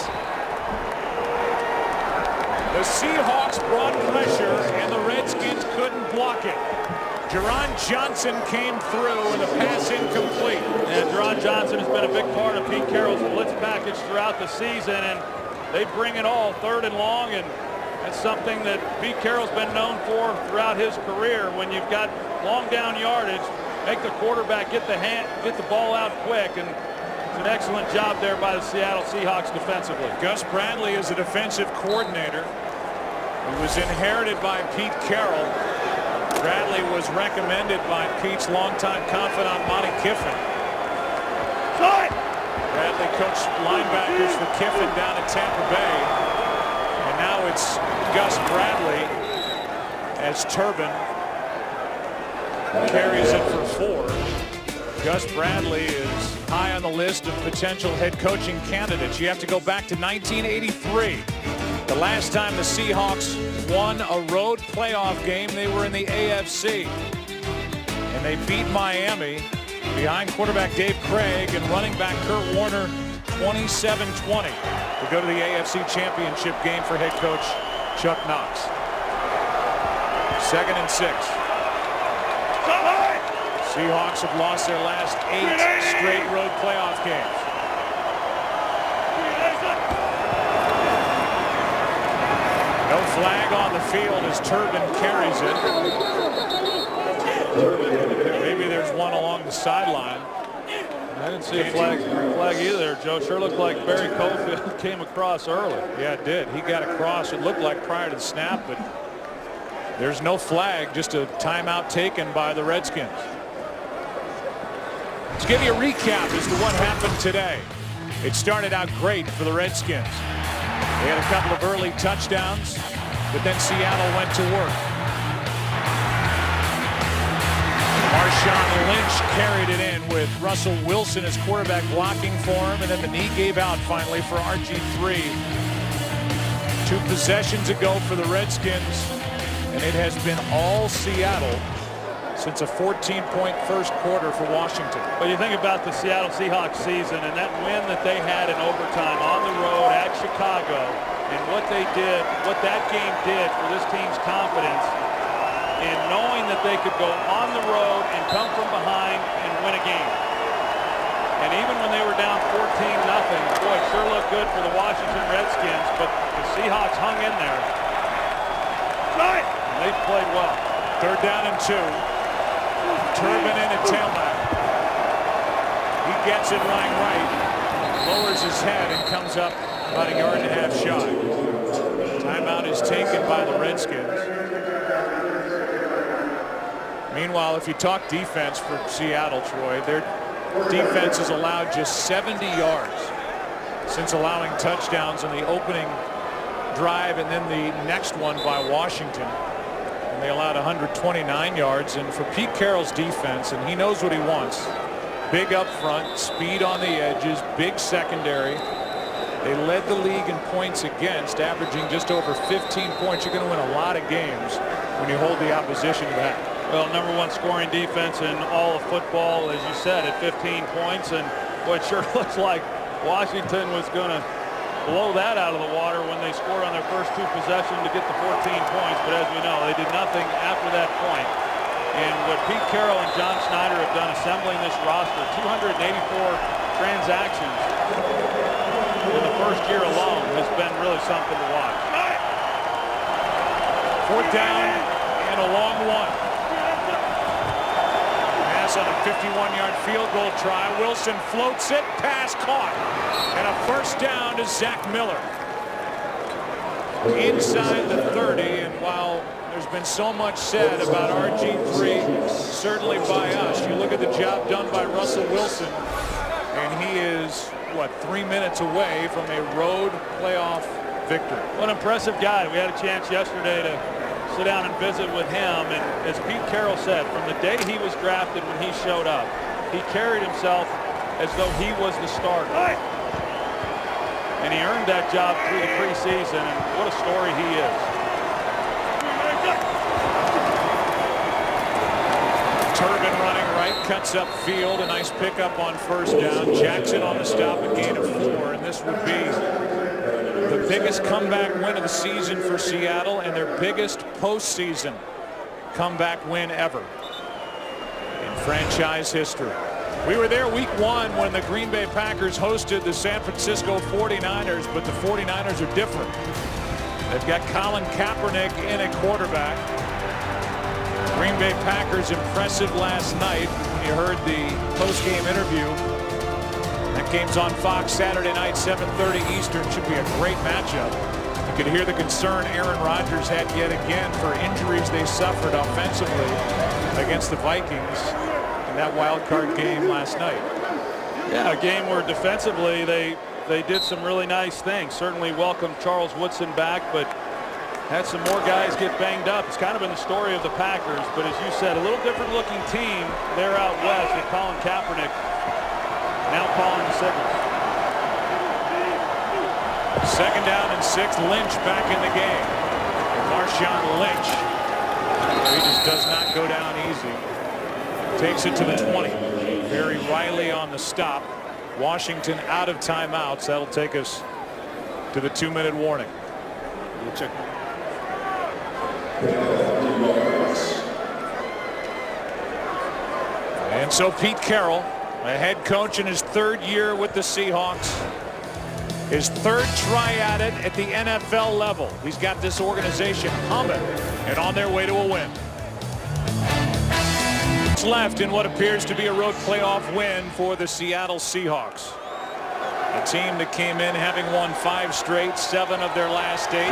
A: The Seahawks brought pressure, and the Redskins couldn't block it. Jerron Johnson came through with a pass incomplete.
B: And Jerron Johnson has been a big part of Pete Carroll's blitz package throughout the season, and they bring it all 3rd and long, and that's something that Pete Carroll's been known for throughout his career. When you've got long down yardage, make the quarterback get the ball out quick, and it's an excellent job there by the Seattle Seahawks defensively.
A: Gus Bradley is a defensive coordinator who was inherited by Pete Carroll. Bradley was recommended by Pete's longtime confidant, Monty Kiffin. Bradley coached linebackers for Kiffin down at Tampa Bay. And now it's Gus Bradley as Turbin carries it for 4. Gus Bradley is high on the list of potential head coaching candidates. You have to go back to 1983. The last time the Seahawks won a road playoff game, they were in the AFC. And they beat Miami behind quarterback Dave Craig and running back Kurt Warner 27-20 to go to the AFC Championship game for head coach Chuck Knox. 2nd and 6. Seahawks have lost their last 8 straight road playoff games. No flag on the field as Turbin carries it. Maybe there's one along the sideline.
B: I didn't see a flag either, Joe. Sure looked like Barry Cofield came across early.
A: Yeah, it did. He got across, it looked like prior to the snap, but there's no flag, just a timeout taken by the Redskins. Let's give you a recap as to what happened today. It started out great for the Redskins. They had a couple of early touchdowns, but then Seattle went to work. Marshawn Lynch carried it in with Russell Wilson as quarterback blocking for him, and then the knee gave out finally for RG3. 2 possessions ago for the Redskins, and it has been all Seattle since a 14-point first quarter for Washington.
B: But you think about the Seattle Seahawks season and that win that they had in overtime on the road at Chicago, and what they did, what that game did for this team's confidence in knowing that they could go on the road and come from behind and win a game. And even when they were down 14-0, boy, it sure looked good for the Washington Redskins, but the Seahawks hung in there. And they played well.
A: 3rd down and 2. Turbin in at tailback. He gets it lying right, lowers his head and comes up about 1.5 yards shy. Timeout is taken by the Redskins. Meanwhile, if you talk defense for Seattle, Troy, their defense has allowed just 70 yards since allowing touchdowns in the opening drive and then the next one by Washington. And they allowed 129 yards. And for Pete Carroll's defense, and he knows what he wants, big up front, speed on the edges, big secondary. They led the league in points against, averaging just over 15 points. You're going to win a lot of games when you hold the opposition back.
B: Well, #1 scoring defense in all of football, as you said, at 15 points. And boy, it sure looks like Washington was going to blow that out of the water when they scored on their first 2 possessions to get the 14 points. But as we know, they did nothing after that point. And what Pete Carroll and John Schneider have done assembling this roster, 284 transactions in the first year alone, has been really something to watch.
A: 4th down and a long one. Pass on a 51-yard field goal try. Wilson floats it, pass caught. And a 1st down to Zach Miller. Inside the 30, and while there's been so much said about RG3, certainly by us, you look at the job done by Russell Wilson, and he is, what, 3 minutes away from a road playoff victory.
B: What an impressive guy. We had a chance yesterday to sit down and visit with him, and as Pete Carroll said, from the day he was drafted when he showed up, he carried himself as though he was the starter. And he earned that job through the preseason, and what a story he is.
A: Turbin running right, cuts up field, a nice pickup on 1st down. Jackson on the stop, a gain of 4, and this would be the biggest comeback win of the season for Seattle and their biggest postseason comeback win ever in franchise history. We were there week 1 when the Green Bay Packers hosted the San Francisco 49ers, but the 49ers are different. They've got Colin Kaepernick in at quarterback. Green Bay Packers impressive last night. When you heard the post-game interview, that game's on Fox Saturday night, 7:30 Eastern. Should be a great matchup. You could hear the concern Aaron Rodgers had yet again for injuries they suffered offensively against the Vikings in that wild card game last night.
B: Yeah, a game where defensively they did some really nice things. Certainly welcomed Charles Woodson back, but had some more guys get banged up. It's kind of been the story of the Packers, but as you said, a little different looking team there out west with Colin Kaepernick now calling the signals.
A: 2nd down and 6. Lynch back in the game. Marshawn Lynch, he just does not go down easy. Takes it to the 20. Barry Riley on the stop. Washington out of timeouts. That'll take us to the 2-minute warning. We'll check. And so Pete Carroll, a head coach in his 3rd year with the Seahawks, his 3rd try at it at the NFL level. He's got this organization humming and on their way to a win. It's left in what appears to be a road playoff win for the Seattle Seahawks. A team that came in having won 5 straight, 7 of their last 8.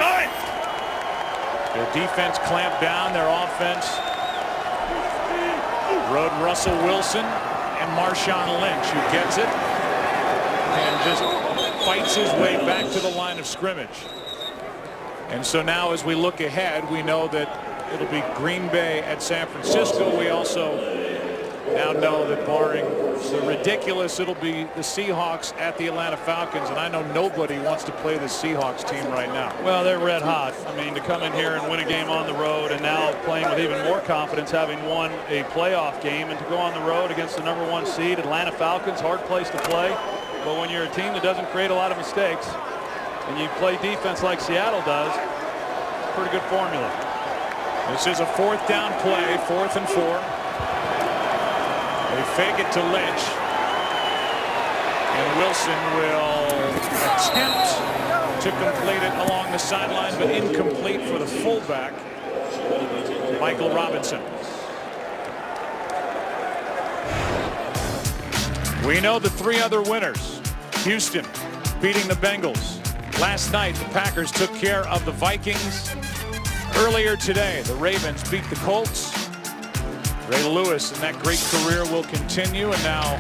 A: Their defense clamped down. Their offense rode Russell Wilson and Marshawn Lynch, who gets it and just fights his way back to the line of scrimmage. And so now as we look ahead, we know that it'll be Green Bay at San Francisco. We also now know that barring the ridiculous it'll be the Seahawks at the Atlanta Falcons, and I know nobody wants to play the Seahawks team right now.
B: Well, they're red hot. I mean, to come in here and win a game on the road and now playing with even more confidence, having won a playoff game, and to go on the road against the #1 seed Atlanta Falcons, hard place to play. But when you're a team that doesn't create a lot of mistakes and you play defense like Seattle does, pretty good formula.
A: This is a 4th down play, 4th and 4. They fake it to Lynch. And Wilson will attempt to complete it along the sideline, but incomplete for the fullback, Michael Robinson. We know the 3 other winners. Houston beating the Bengals. Last night, the Packers took care of the Vikings. Earlier today, the Ravens beat the Colts. Ray Lewis and that great career will continue, and now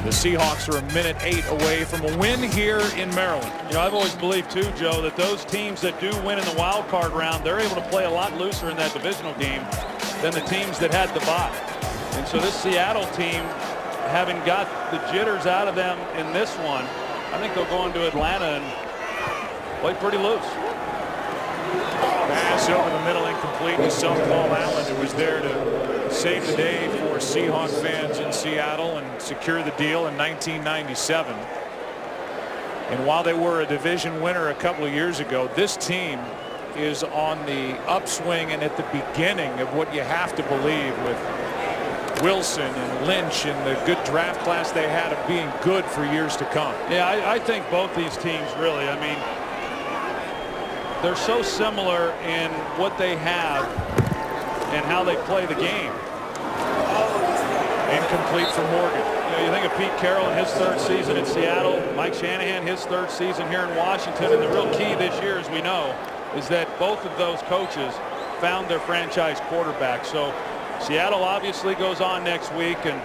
A: the Seahawks are a minute 8 away from a win here in Maryland.
B: You know, I've always believed too, Joe, that those teams that do win in the wild card round, they're able to play a lot looser in that divisional game than the teams that had the bye. And so this Seattle team, having got the jitters out of them in this one, I think they'll go into Atlanta and play pretty loose.
A: Pass over the middle, incomplete to Paul Allen, who was there to save the day for Seahawk fans in Seattle and secure the deal in 1997. And while they were a division winner a couple of years ago, this team is on the upswing and at the beginning of what you have to believe with Wilson and Lynch and the good draft class they had of being good for years to come.
B: Yeah, I think both these teams really, I mean, they're so similar in what they have and how they play the game.
A: Incomplete for Morgan.
B: You know, you think of Pete Carroll in his 3rd season in Seattle, Mike Shanahan his 3rd season here in Washington, and the real key this year, as we know, is that both of those coaches found their franchise quarterback. So Seattle obviously goes on next week, and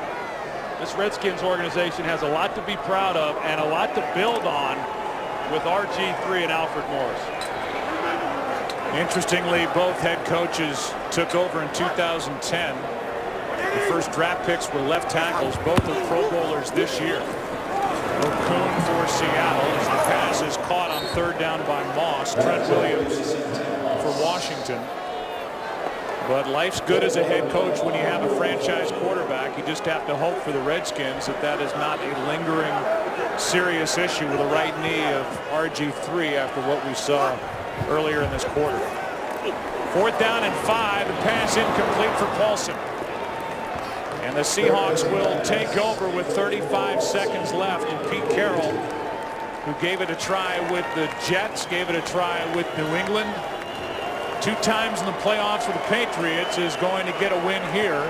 B: this Redskins organization has a lot to be proud of and a lot to build on with RG3 and Alfred Morris.
A: Interestingly, both head coaches took over in 2010. The first draft picks were left tackles. Both are Pro Bowlers this year. O'Coon for Seattle as the pass is caught on 3rd down by Moss. Trent Williams for Washington. But life's good as a head coach when you have a franchise quarterback. You just have to hope for the Redskins that is not a lingering serious issue with the right knee of RG3 after what we saw earlier in this quarter. 4th down and 5. The pass incomplete for Paulson. And the Seahawks will take over with 35 seconds left. And Pete Carroll, who gave it a try with the Jets, gave it a try with New England 2 times in the playoffs for the Patriots, is going to get a win here.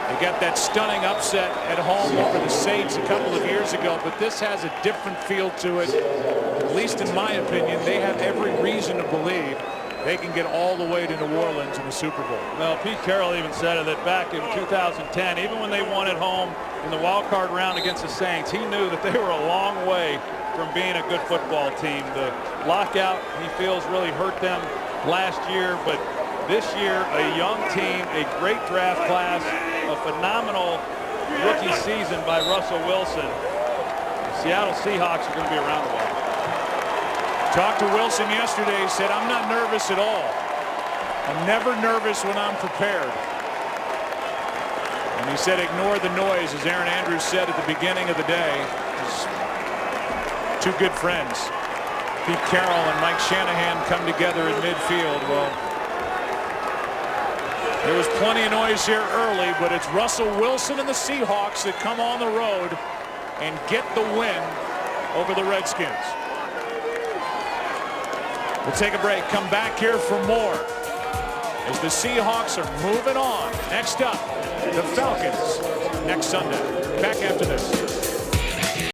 A: They got that stunning upset at home over the Saints a couple of years ago, but this has a different feel to it. At least in my opinion, they have every reason to believe they can get all the way to New Orleans in the Super Bowl.
B: Well, Pete Carroll even said it, that back in 2010, even when they won at home in the wild card round against the Saints, he knew that they were a long way from being a good football team. The lockout, he feels, really hurt them last year, but this year, a young team, a great draft class, a phenomenal rookie season by Russell Wilson. The Seattle Seahawks are going to be around a while.
A: Talked to Wilson yesterday. He said, I'm not nervous at all. I'm never nervous when I'm prepared. And he said, ignore the noise, as Aaron Andrews said at the beginning of the day. Two good friends, Pete Carroll and Mike Shanahan, come together in midfield. Well, there was plenty of noise here early, but it's Russell Wilson and the Seahawks that come on the road and get the win over the Redskins. We'll take a break, come back here for more as the Seahawks are moving on. Next up, the Falcons next Sunday. Back after this.